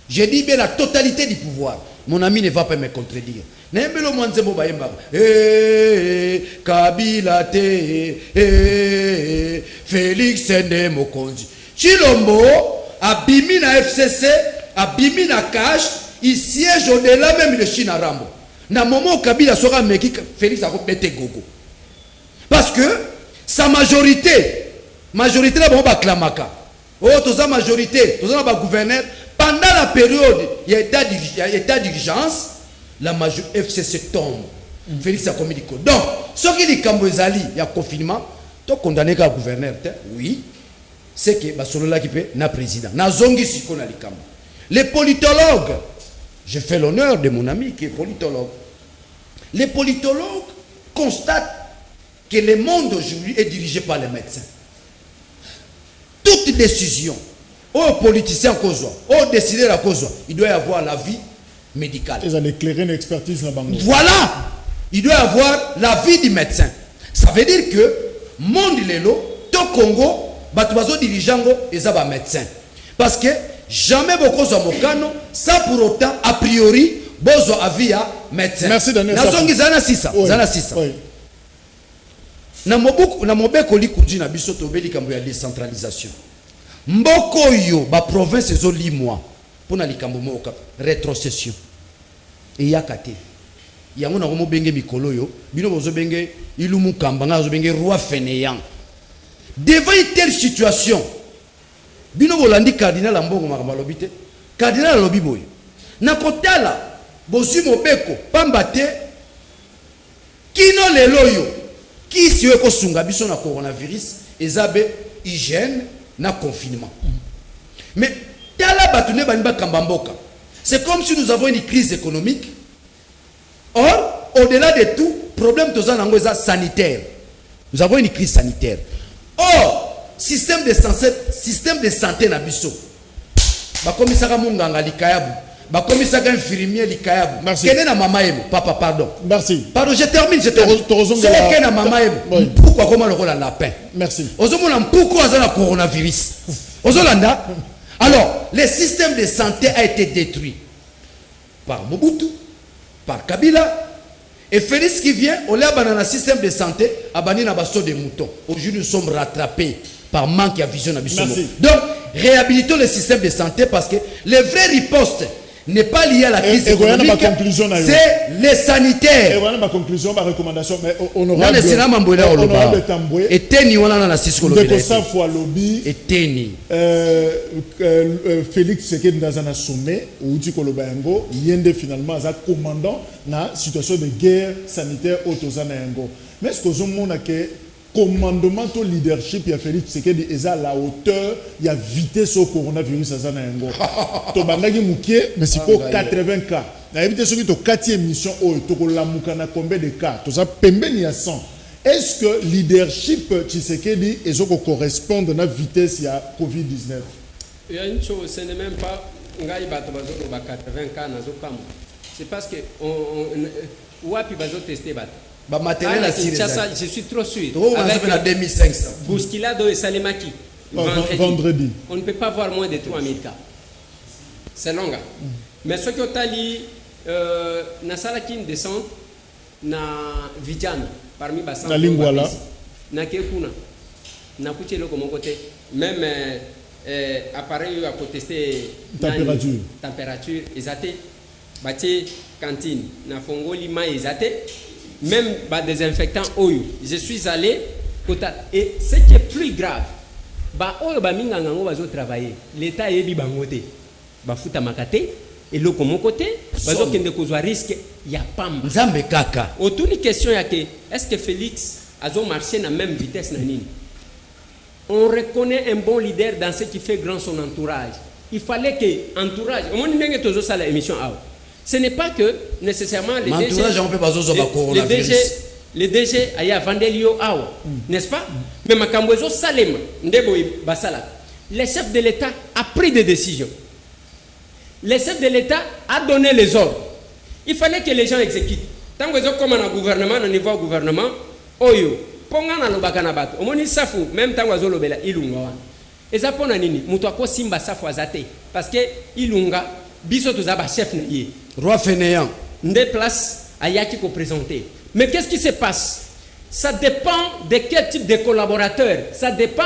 J'ai dit bien la totalité du pouvoir. Mon ami ne va pas me contredire. Nembelo mwanzemo bayemba. Kabila te Félix Sende Mokonzi. Chilombo abimi na FCC, abimi na cash, il siège au-delà même de China Rambo. Na moment Kabila sera meki Félix a bete gogo. Parce que sa majorité la bomba clamaka. Oh toza majorité, toza ba gouverneur pendant la période il y a état d'urgence, la majorité FCC tombe. Félix a commis du code. Donc, ce qui dit Kambozali, il y a confinement, tu condamné comme gouverneur, oui. C'est que solo là qui peut na président. Na zongi siko na likambo. Les politologues, je fais l'honneur de mon ami qui est politologue. Les politologues constatent que le monde aujourd'hui est dirigé par les médecins. toute décision, aux politiciens aux décideurs à cause, il doit y avoir l'avis médical. Ils ont éclairé une expertise dans Bango. Voilà, il doit y avoir l'avis du médecin. Ça veut dire que monde lelo, to Congo, batuazo dirigeango et ça va médecin. Parce que jamais beaucoup de mokano, sans pour autant a priori besoin avis à médecin. Merci Daniel. Nazongi zana sisa, zana sisa. Na mobeko likuji na biso tobeli kambo ya décentralisation. Mboko yo ba province zo limwa pona likambo moka rétrocession. Et yakate. Yango na mo benge mikolo yo, bino bozo benge ilumu kambanga zo benge roi fainéant. Devant une telle situation, bino bolandi cardinal ambongo makambalobite, cardinal lobi boy. Na kotala bozu mobeko pambate kino lelo yo. Qui si ko sunga biso na coronavirus ezabe hygiène na confinement. Mais tala batune baniba kambamboka. C'est comme si nous avons une crise économique. Or, au-delà de tout, problème de sanitaire. Nous avons une crise sanitaire. Or, système de santé na biso. Ba komisaka munganga likayabu. Ba komisaka infirmier likayabu. Kene na mama emo. Papa, pardon. Merci. Pardon, je termine. C'est kene na mama emo. Pourquoi comment le rôle lapin? Merci. Ozomona pourquoi ça la coronavirus? Ozolanda. Alors, le système de santé a été détruit par Mobutu, par Kabila. Et Félix qui vient, on l'a dans le système de santé, abandonné dans le des moutons. Aujourd'hui, nous sommes rattrapés par manque de vision. Donc, réhabilitons le système de santé parce que les vraies ripostes n'est pas lié à la crise économique, c'est les sanitaires. Et voilà ma conclusion, ma recommandation. Mais on aura de Tamboué. Et Teni, on a la Cisco Lobby. Et Teni. Félix Seked dans un sommet, où tu Kolobayango, Yende finalement, un commandant dans la situation de guerre sanitaire au Tozanayango. Mais ce que je veux dire, commandement au leadership, il y a Félix Sekedi est à la hauteur, il y a vitesse au coronavirus à Zanayango. Tobandagi Mouké, mais c'est pour 80 cas. Il y a évité celui de 4e émission, combien de cas? Tout ça, il y a 100. Est-ce que leadership Tshisekedi est correspond à la vitesse il y a Covid-19? Il y a une chose, ce n'est même pas 80 cas. C'est parce que on a testé. Je suis trop sûr. Avec 2500. Bouskilado et Salemaki. Vendredi. On ne peut pas voir moins de 3000 cas. C'est long. Mais ce que tu as dit, na Salakin descend, na Vidjan, parmi Bassan, na Lingwala, na Kekuna, na Kuchelo comme côté, même appareil à tester température, exaté, bâti cantine, na Fongoli ma exaté. Même désinfectant oyo, je suis allé et ce qui est plus grave, oyo mingango bazo travailler, l'état yebi bangote, futa makate et le comme côté, bazo kende kozwa risque ya pamba. Nzambe kaka. Autour une question ya que est-ce que Félix azo marché na même vitesse na nini? On reconnaît un bon leader dans ce qui fait grand son entourage. Il fallait que entourage, on ndenge tozo sala émission awo. Ce n'est pas que nécessairement les DG aya vandelio awa, n'est-ce pas? Mais makambozo salema ndebo basala. Le chef de l'État a pris des décisions. Le chef de l'État a donné les ordres. Il fallait que les gens exécutent. Tant que comme un gouvernement, au niveau gouvernement, oyo, pongana lobakana bato. Omoni safu, même tant que lobela ilunga. Et ça pona nini, muto ko simba safu azate parce que ilunga biso tozaba chef na yé. Roi fainéant. Des places à Yaki ko présenter. Mais qu'est-ce qui se passe? Ça dépend de quel type de collaborateur. Ça dépend.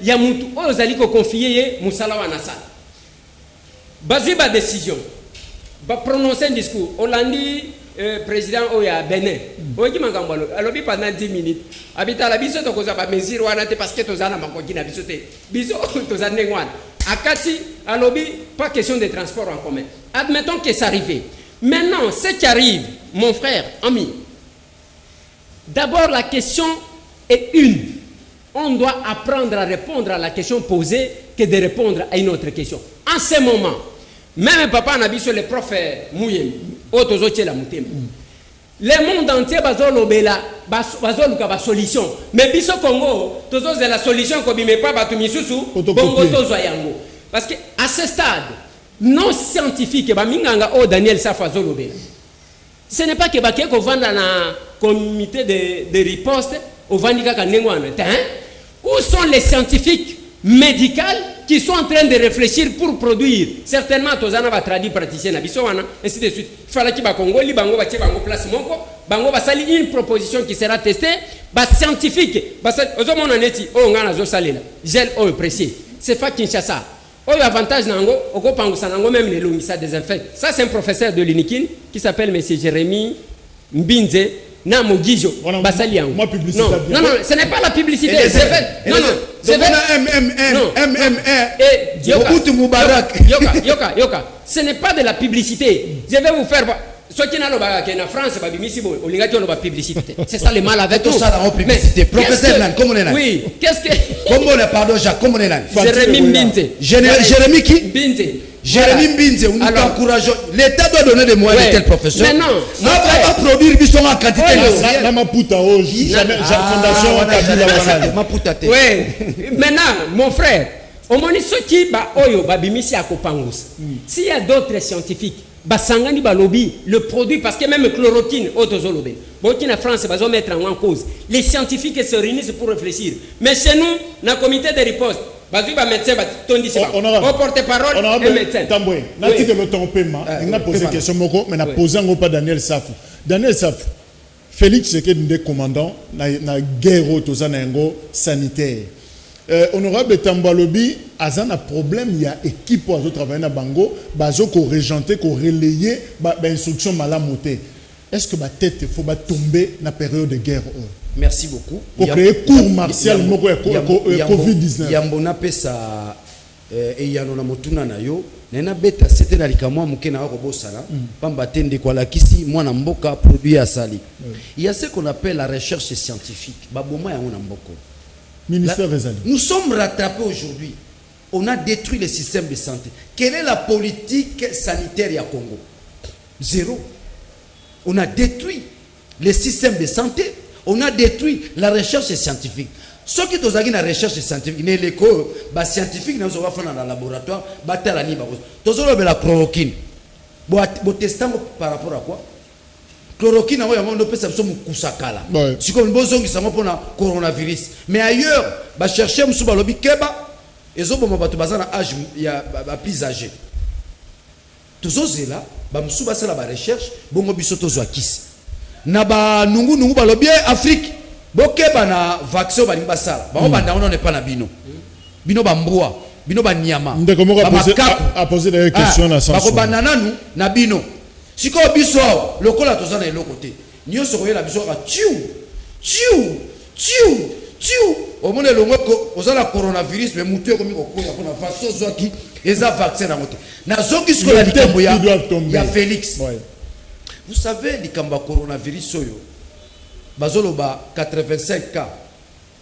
Yamutu ozali ko confier musala wa nasala. Bazui ba décision. Ba prononcer un discours. Olandi président oya Benin. Oki makambalo. Alobi pendant 10 minutes. Habita la biso to koza ba mesure wana te parce que tozana makoki na biso te. Biso tozana ngwana. Akati alobi pas question de transport en commun. Admettons que ça arrive. Maintenant, ce qui arrive, mon frère, ami. D'abord la question est une. On doit apprendre à répondre à la question posée que de répondre à une autre question. En ce moment, même papa n'a vu sur les profs mouillés, Le monde entier bazolobela bazoluka ba solution. Mais biso Congo, tozo c'est la solution ko bime pas batu misusu bongo tozo yango. Parce que à ce stade non scientifique ba minganga o Daniel Safu azolobela. Ce n'est pas que ba ko vanda na comité de riposte au vandika kanengwana. Où sont les scientifiques médicaux qui sont en train de réfléchir pour produire certainement tozana va traduire praticien na biso wana ainsi de suite. Fala ki ba Congo li bango ba tie bango place moko bango ba sali une proposition qui sera testée ba scientifique ba ozomona neti o ngana zo salela gel o précis c'est pas Kinshasa o avantage nango okopangusa nango même les longisa désinfecte. Ça c'est un professeur de l'Unikin qui s'appelle monsieur Jérémy Mbinze na Mogijo basali yango. Non, ce n'est pas la publicité, c'est fait. Non, c'est Yoka, ce n'est pas de la publicité. Je vais vous faire ce qui n'a pas en France, publicité. C'est ça le mal avec tout ça la publicité. Professeur Nan, comment on est là? Oui, qu'est-ce que comment on pardon Jacques, comment on est là? Jérémy Mbinze. Jérémy qui? Mbinze. Jérémy Mbinze, on nous encourage. L'État doit donner des moyens de tel professeur. Mais non, on va produire du son en quantité. Oui, maintenant, mon frère, au moment s'il y a d'autres scientifiques, basangani balobi le produit parce que même chloroquine autozolobe Burkina France va mettre en cause les scientifiques se réunissent pour réfléchir mais chez nous dans le comité de riposte bazui ba médecin ba tondi c'est au porte-parole et médecin tamboué nati de l'autre paiement il a posé question moko mais n'a posé ngo pas Daniel Safu Félix Tshisekedi des commandants na guerre autoza na ngo sanitaire. Honorable Tambalobi, azan a problème, il y a équipe pour travailler dans Bango, bazo ko régenter, ko relayer, instruction malamoté. Est-ce que ma tête faut tomber dans la période de guerre? Merci beaucoup. Pour créer cours martial, Covid-19. Yambona pesa et yanona motuna na yo, nena beta c'était na likamwa mukena robo sala, pamba tende kwa lakisi mwana mboka produit à sali. Il y a ce qu'on appelle la recherche scientifique. Baboma ya mwana mboko. Nous sommes rattrapés aujourd'hui. On a détruit le système de santé. Quelle est la politique sanitaire au Congo? Zéro. On a détruit le système de santé. On a détruit la recherche scientifique. Ceux qui ont fait la recherche scientifique, les scientifiques qui ont fait dans le laboratoire, ils ont fait la chloroquine. Vous testez par rapport à quoi? Chloroquine, on peut savoir kusakala. Si comme bozong qui s'en pour le coronavirus. Mais ailleurs, bah chercher monsieur balobi keba, et autres batu bazana âge il y a plus âgé. Tous ces là, bah monsieur basa la recherche, bongo bisoto zo akis. Na ba nungu balobi Afrique, bokeba na vaccin ba limbasala. Ba banda on n'est pas na bino. Bino ba mboa, bino ba nyama. A poser des questions na sens. Ba banana nous na bino. Si ko biso lokola tozana elo côté nyoso koyela biso ka tiu au monde longo ko ozala coronavirus mais mutu ko miko ko ya pona vaccin zoaki eza vaccin na moto na zoki siko la likambo ya Félix. Vous savez likambo coronavirus soyo bazolo ba 85 cas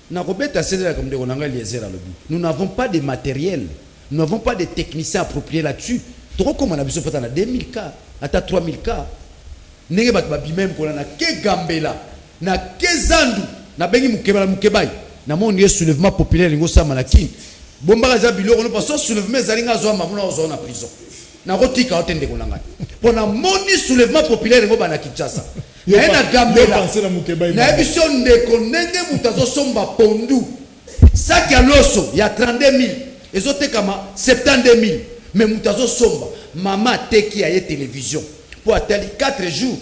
na robeta cédera comme de konanga liézer à lobi. Nous n'avons pas de matériel, nous n'avons pas de techniciens appropriés là-dessus. Trop comme on a besoin peut-être 2000 cas. Ata 3000 cas nenge bat babi même ko na ke gambela na ke zandu na bengi mukebai na monde soulèvement populaire ngo sama na ki bomba za biloko no parce soulèvement zalinga zo mabuna zo na prison na rotika otende ko nanga pona moni soulèvement populaire ngo bana Kinshasa na gambela na émission ndeko nenge mutazo somba pondu sac ya loso ya 32000 ezote kama 72000 mais mutazo somba maman teki à la télévision pour attendre 4 jours.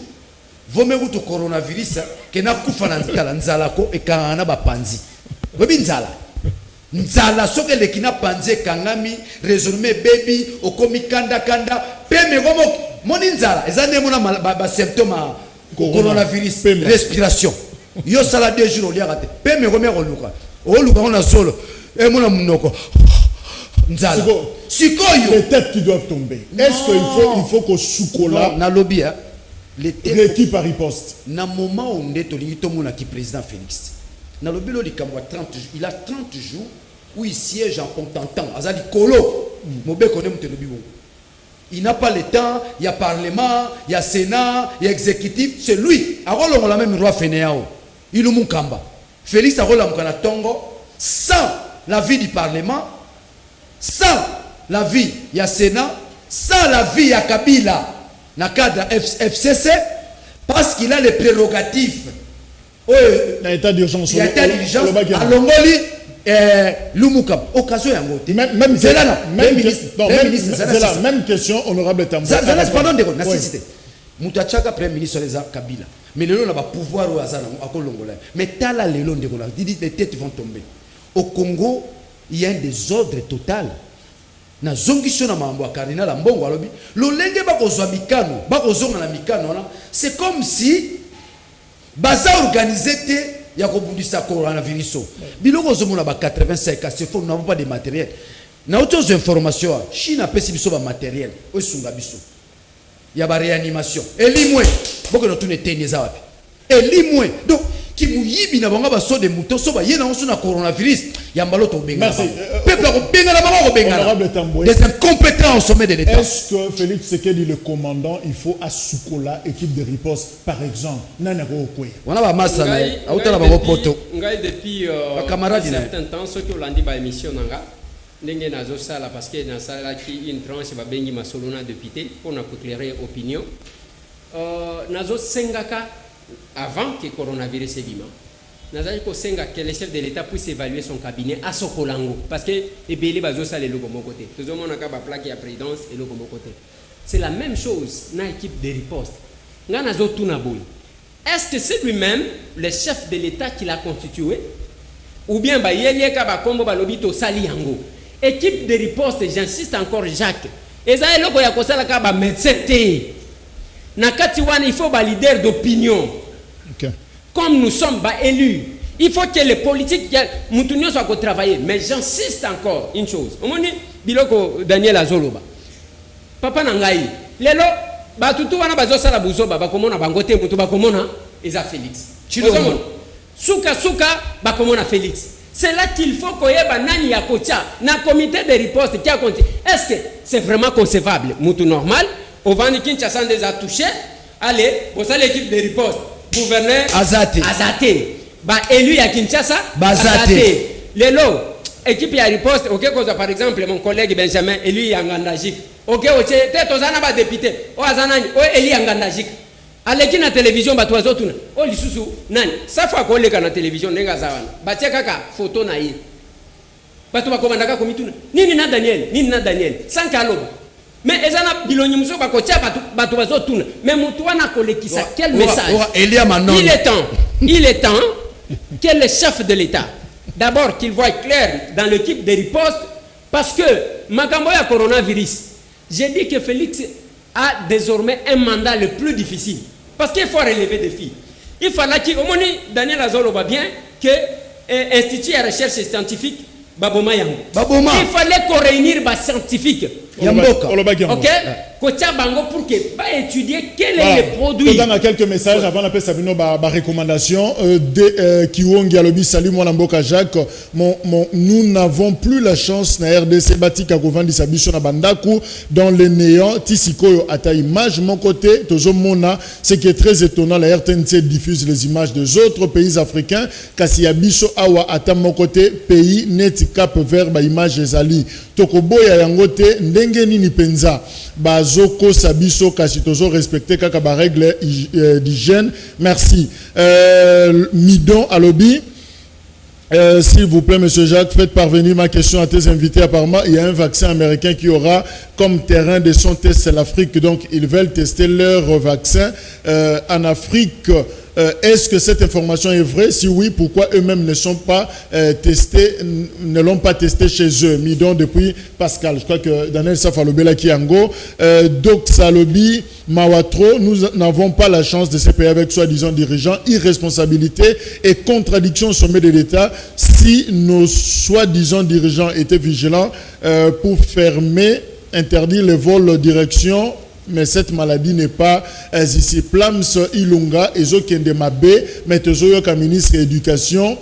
Vous me dites coronavirus que na kufa na nzala ko e kana ba panzi. Webi nzala. Nzala soke le kina panzi kangami résumer baby okomi kanda pe me gomo moni nzala ezane mona ba symptôme coronavirus respiration. Yo sala 2 jours liaka te. Pe me gomo luka. O luka on a solo e mona munoko. Nzala. Les têtes qui doivent tomber. Est-ce qu'il faut que Soukola na lobby les têtes par riposte. Na moment où on est qui président Félix. Na lobby lo likamwa 30 jours. Il a 30 jours où il siège en contentant. Azali kolo. Mobe koné mte lobby bon. Il n'a pas le temps, il y a parlement, il y a sénat, il y a exécutif, c'est lui. Alors on a même roi Fénéao. Il est Moukamba. Félix Arola Moukana Tongo, sans l'avis du parlement, sans l'avis, il y a sénat, sans l'avis, il y a Kabila, dans le cadre FCC, parce qu'il a les prérogatives. L'état d'urgence. Il y a l'état d'urgence à Longoli. Lumukam, occasion à côté. Même question, honorable Tambo. Ça laisse pendant des nécessités. Moutachaka, Premier ministre, les Kabila. Mais le n'a pas pouvoir au hasard à Kolongola. Mais Tala Lelo de Gola, les têtes vont tomber. Au Congo, il y a un désordre total. Na zongisho na mambo cardinal mbongo alobi lo lenge ba kozwa mikano ba kozonga na mikano na c'est comme si baza organisé te ya kobundisa coronavirus biloko zomona ba 85 cas c'est faux nous n'avons pas de matériel na autres informations Chine a pesi biso ba matériel o sunga biso ya ba réanimation elimwe boko no tune tenyeza wapi elimwe donc qui mouyibi na banga ba so de mouton so ba yena on na coronavirus ya mbalo to benga peuple ko benga la bango ko benga des incompétents au sommet de l'état. Est-ce que Félix Tshisekedi le commandant il faut à Sukola équipe de riposte par exemple nana ko kwe on a ba massa na autant ba poto ngai depuis un certain temps ce que l'on dit ba émission nanga ndenge nazo sala parce que na sala qui une tranche ba bengi masolona député pour na éclairer opinion nazo sengaka avant que le coronavirus ébima, nous avons que le chef de l'État puisse évaluer son cabinet à Sokolango. Parce que les pays basés sur les logos côté. Tout le monde a plaqué la présidence et le logo côté. C'est la même chose dans l'équipe de riposte. Est-ce que c'est lui-même, le chef de l'État, qui l'a constitué? Ou bien, équipe de riposte, j'insiste encore, Jacques. Et ça, c'est médecin. Il faut un leader d'opinion. Okay. Comme nous sommes élus, il faut que les politiques soient travailler. Mais j'insiste encore une chose. On dit biloko Daniel Azoloba. Papa Nangaï. Lelo, batutu wana bazosala buzoba bakomona bangote mutu bakomona eza Félix. Souka bakomona Félix. C'est là qu'il faut qu'on ait banani ya kocha na comité de riposte qui a compté. Est-ce que c'est vraiment concevable? Mutu normal. Au Vanikin Chassan des a touché. Allez, vous avez l'équipe de riposte. Gouverneur Azate. Bah, élu à Kinshasa. Azate. Lelo, équipe de riposte. Ok, par exemple, mon collègue Benjamin, élu à Ngandajik. Ok, peut-être aux anaba député. O Azanani, o élu à Ngandajik. Allez, qui na télévision, bah, toi, autres. Oh, l'issue, nani. Ça fait qu'on est dans la télévision, n'est-ce pas? Bah, tiens, kaka, photo naïe. Bah, tu vas commander comme tout. Ni na Daniel. Sans calob. Mais ezana bilonyi muso ba kotia batu bazotuna mais mutu wana kolekisa quel message il est temps que le chef de l'État d'abord qu'il voit clair dans l'équipe de riposte parce que makambo ya coronavirus j'ai dit que Félix a désormais un mandat le plus difficile parce qu'il faut relever des défis il fallait qu'il au moins Daniel Azolo va bien que institut de recherche scientifique Baboma Yango. Il fallait qu'on réunisse les scientifiques. Ok? Kotia Bango pour que étudier quel est le produit. Je donne quelques messages avant la paix Sabino ba recommandation de Kiwongi Alobi salut moi Mboka Jacques nous n'avons plus la chance na RDC Batika Kovandi Sabiso na Bandaku dans le néant Tisikoyo ata image mon côté tozo mona ce qui est très étonnant la RTNC diffuse les images des autres pays africains kasi ya biso awa ata mon côté pays net cap vers ba image ezali tokoboya yango te ndenge nini penza bazoko sabiso kasi tozo respecter kaka ba règle d'hygiène merci Midon Alobi s'il vous plaît monsieur Jacques faites parvenir ma question à tes invités apparemment il y a un vaccin américain qui aura comme terrain de son test c'est l'Afrique donc ils veulent tester leur vaccin en Afrique. Est-ce que cette information est vraie? Si oui, pourquoi eux-mêmes ne sont pas testés, ne l'ont pas testé chez eux? Midon depuis Pascal, je crois que Daniel Safalobela Kiango, Doc Salobi, Mawatro, nous n'avons pas la chance de se payer avec soi-disant dirigeants, irresponsabilité et contradiction au sommet de l'État. Si nos soi-disant dirigeants étaient vigilants pour fermer, interdire les vols direction. Mais cette maladie n'est pas ici. Plams Ilunga, Ezo Kendemabe, Metezoyo comme ministre de l'Éducation,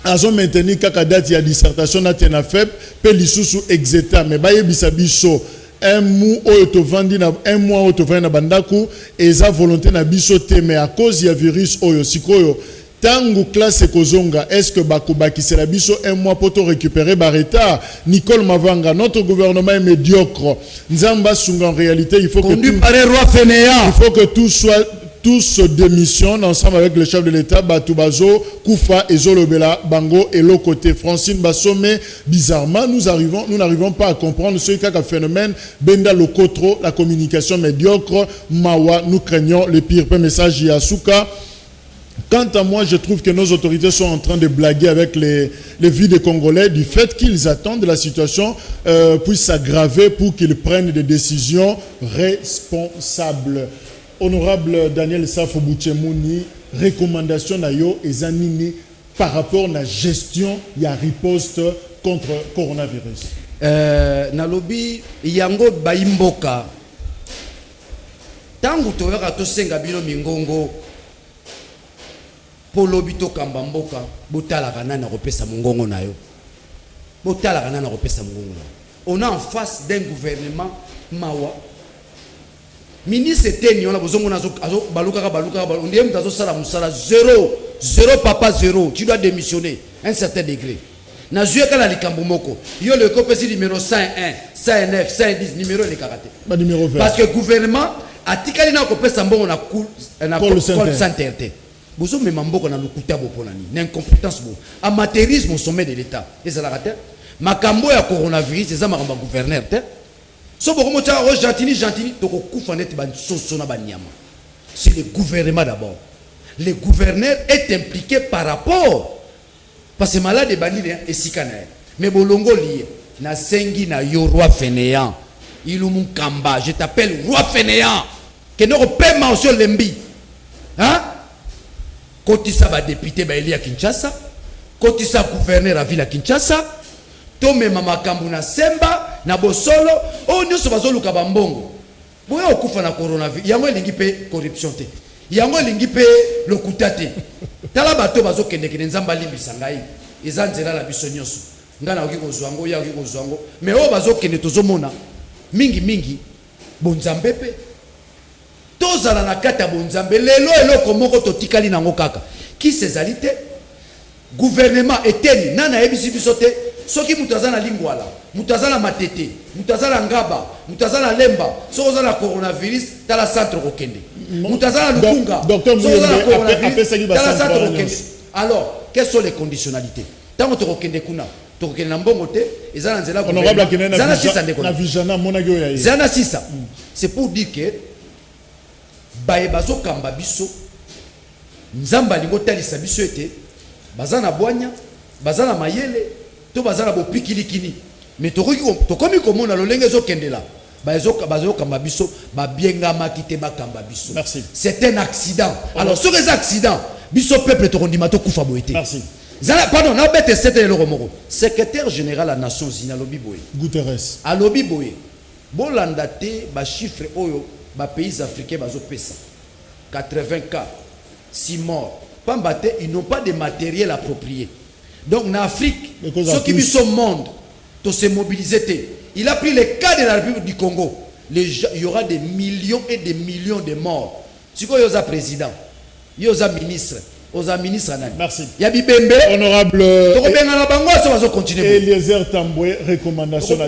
Azo maintenu kaka date ya dissertation na tenafep, pe lisusu exeta, mais baye bisabiso. un mois au to na bandaku eza volonté na biso te mais à cause ya virus oyo sikoyo tangu classe kozonga est-ce que bakobakisela biso un mois pour récupérer bareta Nicole Mavanga notre gouvernement est médiocre nzamba sunga en réalité il faut que tous se démissionnent ensemble avec le chef de l'État Batubazo Koufa et Zolobela Bango et l'autre côté Francine Bassomé bizarrement nous n'arrivons pas à comprendre ce qu'est un phénomène Benda Lokotro la communication médiocre Mawa nous craignons le pire message Yasuka. Quant à moi, je trouve que nos autorités sont en train de blaguer avec les vies des Congolais du fait qu'ils attendent que la situation puisse s'aggraver pour qu'ils prennent des décisions responsables. Honorable Daniel Safo Bouchemouni, recommandation na yo ezanini par rapport à la gestion de la riposte contre le coronavirus. Nalobi yango baimboka tangu toyaka tosenga bino mingongo polobi to kamba mboka botalaka nana kopesa mongongo na yo botalaka nana kopesa mongongo na on est en face d'un gouvernement mawa ministre teni on a besoin on a baluka on dit mtazo sala musala zéro papa zéro tu dois démissionner à un certain degré na zuya kala likambo moko yo le copesi numéro 101 109 110 numéro les karaté ba numéro 20 parce que gouvernement atikali na kopesa mbongo na col santé bozo me mamboko na lukuta boponani n'incompétence bo amateurisme au sommet de l'état et ça la raté makambo ya coronavirus c'est ça makamba gouverneur te so boko mocha o gentili to ko kufa net ban soso na banyama c'est le gouvernement d'abord le gouverneur est impliqué par rapport parce que malade banini et sikana mais bolongo lié na sengi na yo roi fainéant ilumu kamba je t'appelle roi fainéant que no pe mention lembi hein kotisa ba député ba Elia Kinshasa kotisa gouverneur à ville à Kinshasa to mema makambu na semba na bosolo o nyoso bazoluka bambongo boya okufa na coronavirus yango elingi pe corruption te yango elingi pe lokuta te tala bato bazokende kende nzamba limbisa ngai eza nzela la biso nyoso ngana oki kozwango ya oki kozwango mais o bazokende tozomona mingi bonzambe pe tozala na kata bonzambe lelo eloko moko totikali nango kaka ki sezali te gouvernement eteni nana ebisi biso te soki mutazana lingwala mutazana matete mutazana ngaba mutazana lemba sozana coronavirus tala centre kokende mutazana lukunga sozana coronavirus alors quelles sont les conditionnalités tango tokokende kuna tokokende na mbongo te ezana nzela zana sisa c'est pour dire que baye bazo kamba biso nzamba lingo talisa biso ete bazana bwanya bazana mayele to bazana bopikilikini mais tokomi komona lolenge zo kendela bazo kamba biso ba bienga makite ba kamba biso c'est un accident alors sur les accidents biso peuple tokondima to kufa boete merci zala pardon na bete c'était le romoro secrétaire général à Nations Unies Lobi Boye Guterres a Lobi Boye bolanda te ba chiffre oyo ba pays africains bazo pesa 80 cas 6 morts pambate ils n'ont pas de matériel approprié donc en Afrique ceux qui vivent au monde to se mobiliser il a pris le cas de la République du Congo il y aura des millions et des millions de morts si quoi yoza président yoza ministre oza ministre nani merci ya bibembe honorable tokobenga na bango so bazo continuer Eliezer Tambwe recommandation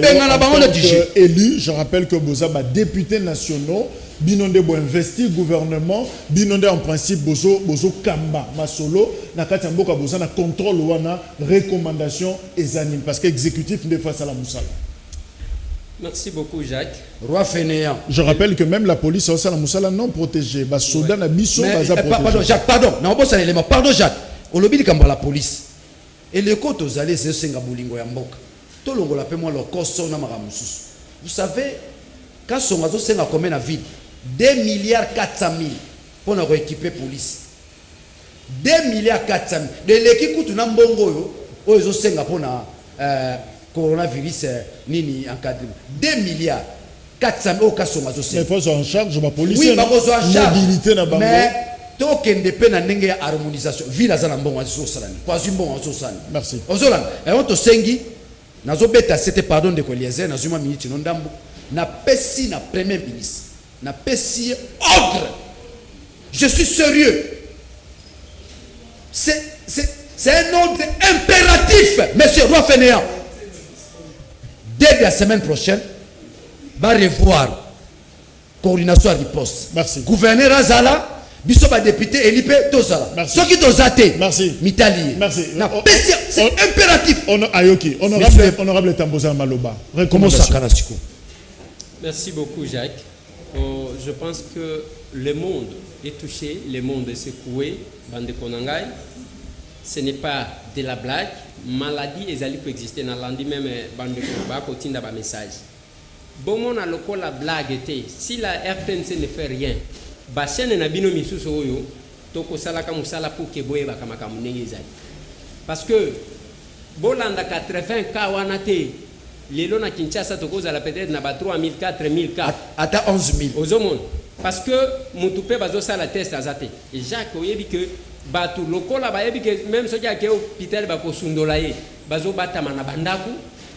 élu je rappelle que Bozaba députés nationaux binonde bo investir gouvernement binonde en principe bozo kamba masolo na kati mboka boza na contrôle wana recommandation ezanime parce que exécutif ne face à la musala. Merci beaucoup Jacques. Roi fainéant. Je rappelle que même la police face à la musala non protégée ba soda na biso baza protégé. Pardon Jacques pardon na bossa élément pardon Jacques olobi likamba la police et les côtes aux allées c'est senga bolingo ya mboka to longola pe moi le koso na maramususu. Vous savez quand son azo senga combien na ville 2 milliards 400 000 pour nous équiper police 2 milliards 400 000 de l'équipe tout na mbongo yo ozo senga pour na coronavirus nini encadré 2 milliards 400 000 au cas son azo senga il faut en charge ma police oui ba besoin en charge mobilité na bango mais tokende pe na ndenge ya harmonisation ville azana mbongo azo salani kwa mbongo azo salani merci ozolana et on to sengi nazo beta c'était pardon de Eliezer na zuma minute no ndambo na pesi na premier ministre, na pesi ordre. Je suis sérieux. C'est un ordre impératif, monsieur Roi Fénéant. Dès la semaine prochaine, va revoir coordination à riposte. Merci. Gouverneur Azala, biso ba député Elipe Tozala. Merci. Ce qui dosate. Merci. Mitali. Merci. C'est impératif. Ayoki, honorable Tamboza Maloba. Comment ça, Kanasiko? Merci beaucoup, Jacques. Je pense que le monde est touché, le monde est secoué. Bande Konangai, ce n'est pas de la blague. Maladie et zali peut exister dans l'andi même bande Konaba continue dans message. Bon mon a local la blague était si la RTNC ne fait rien, ba chaîne na bino misusu oyo toko sala ka musala pour que boye ba kama kamunenge zali. Parce que bolanda 80 ka wana te lelo na Kinshasa toko za la peut-être na ba 3000 4000 ka ata 11000 ozomon parce que mutupe bazo sala test azate et Jacques oyebi que batu lokola bayebi que même soki ake hôpital ba ko sundola ye bazo batama na bandaku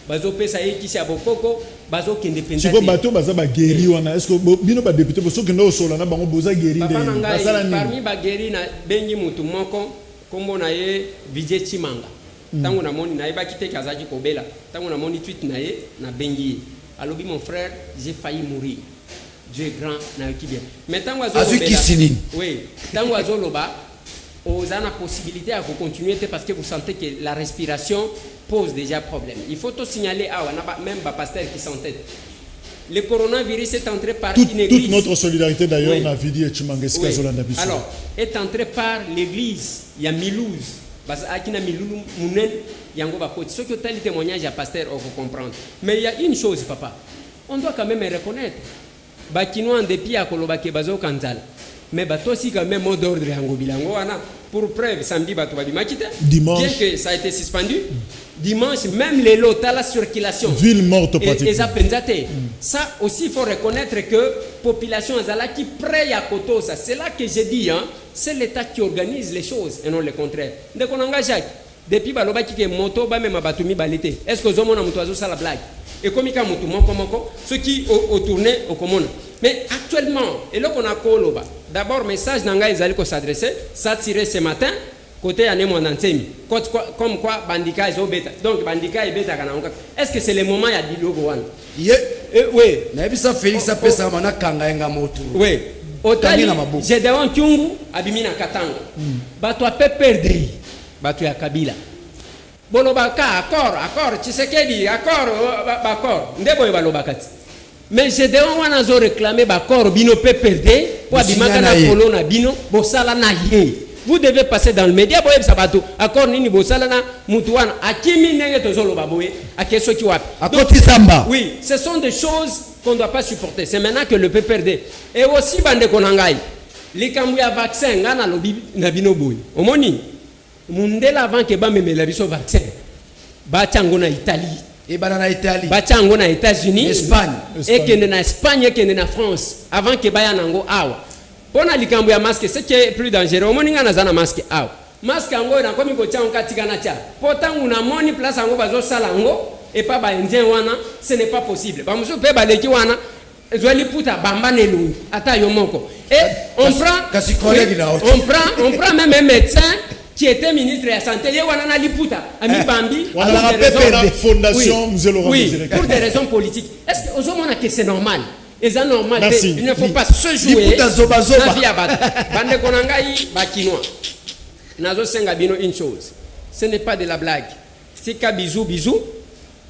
bazo pesa ye kisi abokoko bazo kende penza siko bato baza ba guéri wana est-ce que bino ba député bo soki ndo sola na bango boza guéri de basala ni parmi ba guéri na bengi mutu moko kombo na ye Vijay Chimanga tango na moni na ye ba kite kazaki kobela tango na moni tweet na ye na bengi alobi mon frère j'ai failli mourir. Dieu est grand na yoki bien mais tango oui tango azoloba aux a la possibilité à continuer parce que vous sentez que la respiration pose déjà problème. Il faut tout signaler à même pas pasteur qui s'entête. Le coronavirus est entré par une église. Toute notre solidarité d'ailleurs, on a vidé et Chimangeski oui. Alors, est entré par l'église. Il y a Milouz. Parce qu'il y a Milouz, il y a un ce que tel témoignage à pasteur, on peut comprendre. Mais il y a une chose, papa. On doit quand même reconnaître. Bakino en dépit à Kolobake Bazo Kanzal. Mais bato aussi quand même mot d'ordre en bilango pour preuve samedi bato dimanche bien que ça a été suspendu dimanche même les lots à la circulation ville morte pratiquement ça aussi il faut reconnaître que population azala qui prête à koto ça c'est là que j'ai dit hein c'est l'état qui organise les choses et non le contraire donc on engage depuis baloba qui moto ba même batumi balité est-ce que zomona muto azo sala blague et comme il y a moko ceux qui au tourné au commun mais actuellement et là qu'on a koloba d'abord message nanga ezali ko s'adresser ça tiré ce matin côté ané mon antemi comme quoi bandika est bêta donc bandika est bêta kana est-ce que c'est le moment ya dilogo wana oui na bisa Félix apesa mana kanga nga moto oui otali j'ai devant Kyungu abimina Katanga bato a perdre bato ya Kabila bolobaka accord Tshisekedi accord ndebo ebalobakati mais j'ai devant wana zo réclamer accord bino perdre pour abimaka na polo na bino bosala na ye vous devez passer dans le média boye sabato accord nini bosala na mutu wana akimi ndenge tozoloba boye akeso ki wapi akoti samba oui ce sont des choses qu'on doit pas supporter c'est maintenant que le PPRD et aussi bande konangai likambu ya vaccin ngana lobi na bino boye omoni mundela avant que ba memela biso vaccin ba chango na Italie et banana Italie ba chango na États-Unis Espagne et que na Espagne et que na France avant que ba ya nango awa pona likambu ya masque c'est que plus dangereux omoni ngana zana masque awa masque ngo na komi ko chango katika na cha potangu na moni place ngo bazo sala ngo et pas ba indien wana ce n'est pas possible ba muso pe ba leki wana ezwali puta bamba nelungi ata yo moko et on prend même un médecin qui était ministre de la santé, il y a un liputa, ami Bambi, fondation, oui, pour des raisons politiques. Est-ce que aujourd'hui que c'est normal? Et c'est normal. Merci. Il ne faut pas se jouer. La vie à battre. Bande konangai bakinois. Nazo senga bino une chose. Ce n'est pas de la blague. C'est qu'à bisou.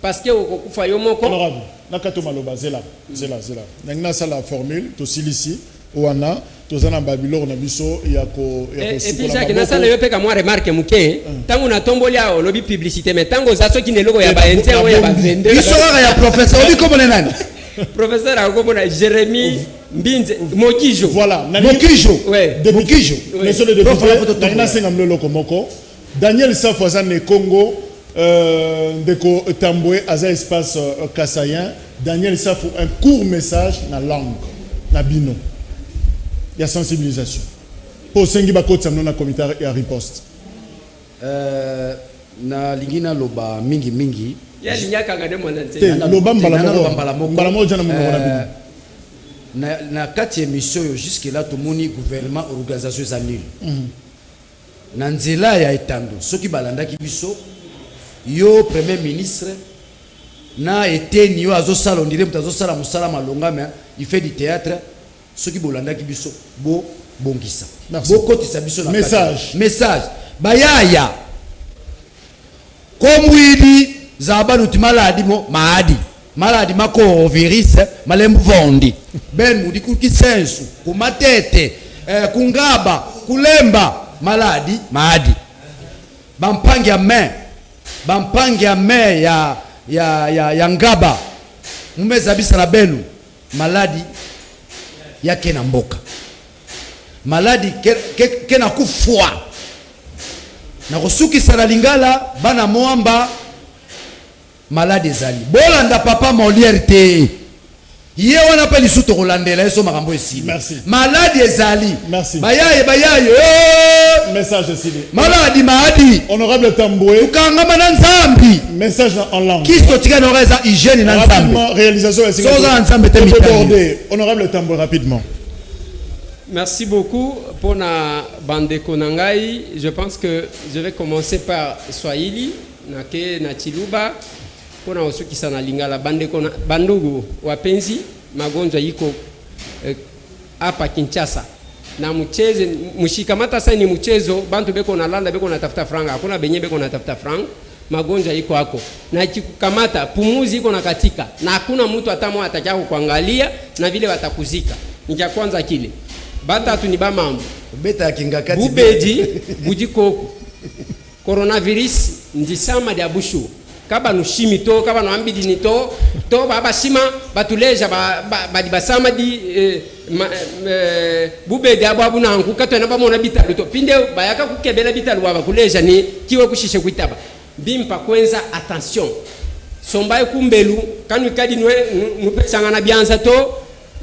Parce que au kufa yo moko. Honorable, nakato maloba zela. Nangna ça la formule to silisi oana. Tozana Babylone na biso ya ko et puis Jacques na ça le pe ka moi remarque muke tangu na tomboli a lobby publicité mais tango za so ki ne logo ya ba ente o ya ba vende isora ya professeur obi comme nani professeur a comme na Jérémy Mbinze Mokijo voilà Mokijo ouais Mokijo monsieur le député na senga mlo loko moko Daniel Safoza ne Congo ndeko Tamboué aza espace Kassayen Daniel Safo un court message na langue na bino. Il y a sensibilisation. Pour Sengi Bakot, ça n'a comité à riposte. na lingina loba mingi ya linya kanga de mwana Te, nzela loba mbala moko. mbala mo jana munoko na bino. na kati émission jusque là tout moni gouvernement organisation za nul na nzela ya etando soki balandaki biso yo premier ministre na eteni yo azosala ondire mutu azosala mosala malonga mais il fait du théâtre soki bolandaki biso bo bongisa Merci. bokotisa biso na Message. message bayaya komwidi zabanuti maladi mo maadi maladi mako virus malembu vondi ben mudi kukisensu kumatete kungaba kulemba maladi maadi bampangi ya me ya ngaba mumeza bisa na benu maladi yake na mboka maladi ke na kufwa na kusukisa na lingala bana moamba malade ezali bolanda papa Molière te ye wana pe lisuto kolandela eso makambo esili malade ezali bayaye message esili maladi maadi honorable Tamboué ukangama na nzambi message en langue kisto tika na reza hygiène na nzambi réalisation ya so za nzambe te mitani honorable Tamboué rapidement. Merci beaucoup pour la bande Konangai. Je pense que je vais commencer par Swahili, nake na Chiluba, pour na osu kisana lingala bande kona bandugu wapenzi magonjwa yiko hapa Kinshasa. Na mcheze mshikamata sasa ni mchezo bantu beko na landa beko na tafuta franga. Hakuna benye beko na tafuta franga. Magonjwa yiko hako. Na ikikukamata pumuzi iko na katika. Na hakuna mtu atamwa atakia kuangalia na vile watakuzika. Nikia kwanza kile. Batatu ni bamambo beta kingakati bubeji bujikoko coronavirus ndisama dia bushu kaba nushimi to kaba no ambidi ni to baba shima batuleja badi basama di bubeji ababu na nku katwa na bamona bitalu to pinde bayaka kukebela bitalu baba kuleja ni kiwe kushishe kuitaba bimpa kwenza attention sombaye kumbelu kanu kadi nupesanga na bianza to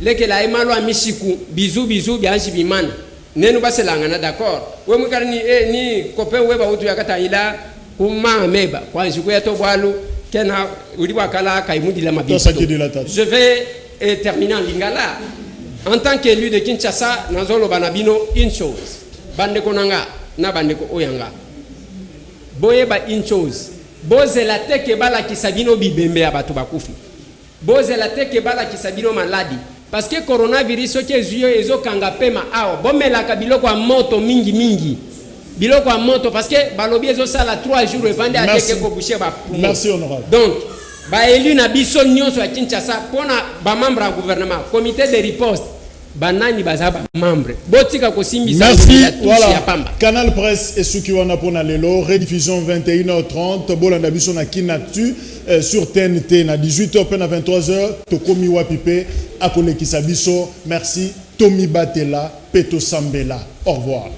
leke la emalo amishiku bizu bianji bimana nenu baselanga na d'accord we mukari ni copain weba utu yakata ila kuma meba kwa njiku ya to bwalu kena uliwa kala kaimudi la mabito. Je vais terminer en lingala en tant qu'élu de Kinshasa nazolo banabino une chose bande konanga na bande ko oyanga boyeba une chose bozela teke bala kisabino bibembe ya batu bakufi bozela teke bala kisabino maladi. Parce que coronavirus oke zuyo ezo kanga pema ao bomela ka biloko ya moto mingi biloko ya moto parce que balobi ezo sala 3 jours evande ateke ko boucher ba poumon. Merci honorable. Donc ba élu na biso nyonso ya Kinshasa pona ba membre ya gouvernement comité de riposte banani bazaba membre botika ko simbisa. Merci. Voilà. Canal Presse et Sukiwana pona lelo rediffusion 21h30 bolanda biso na Kinatu sur TNT na 18h pe na 23h tokomi wapipe akolekisa biso. Merci Tommy Batela Peto Sambela. Au revoir.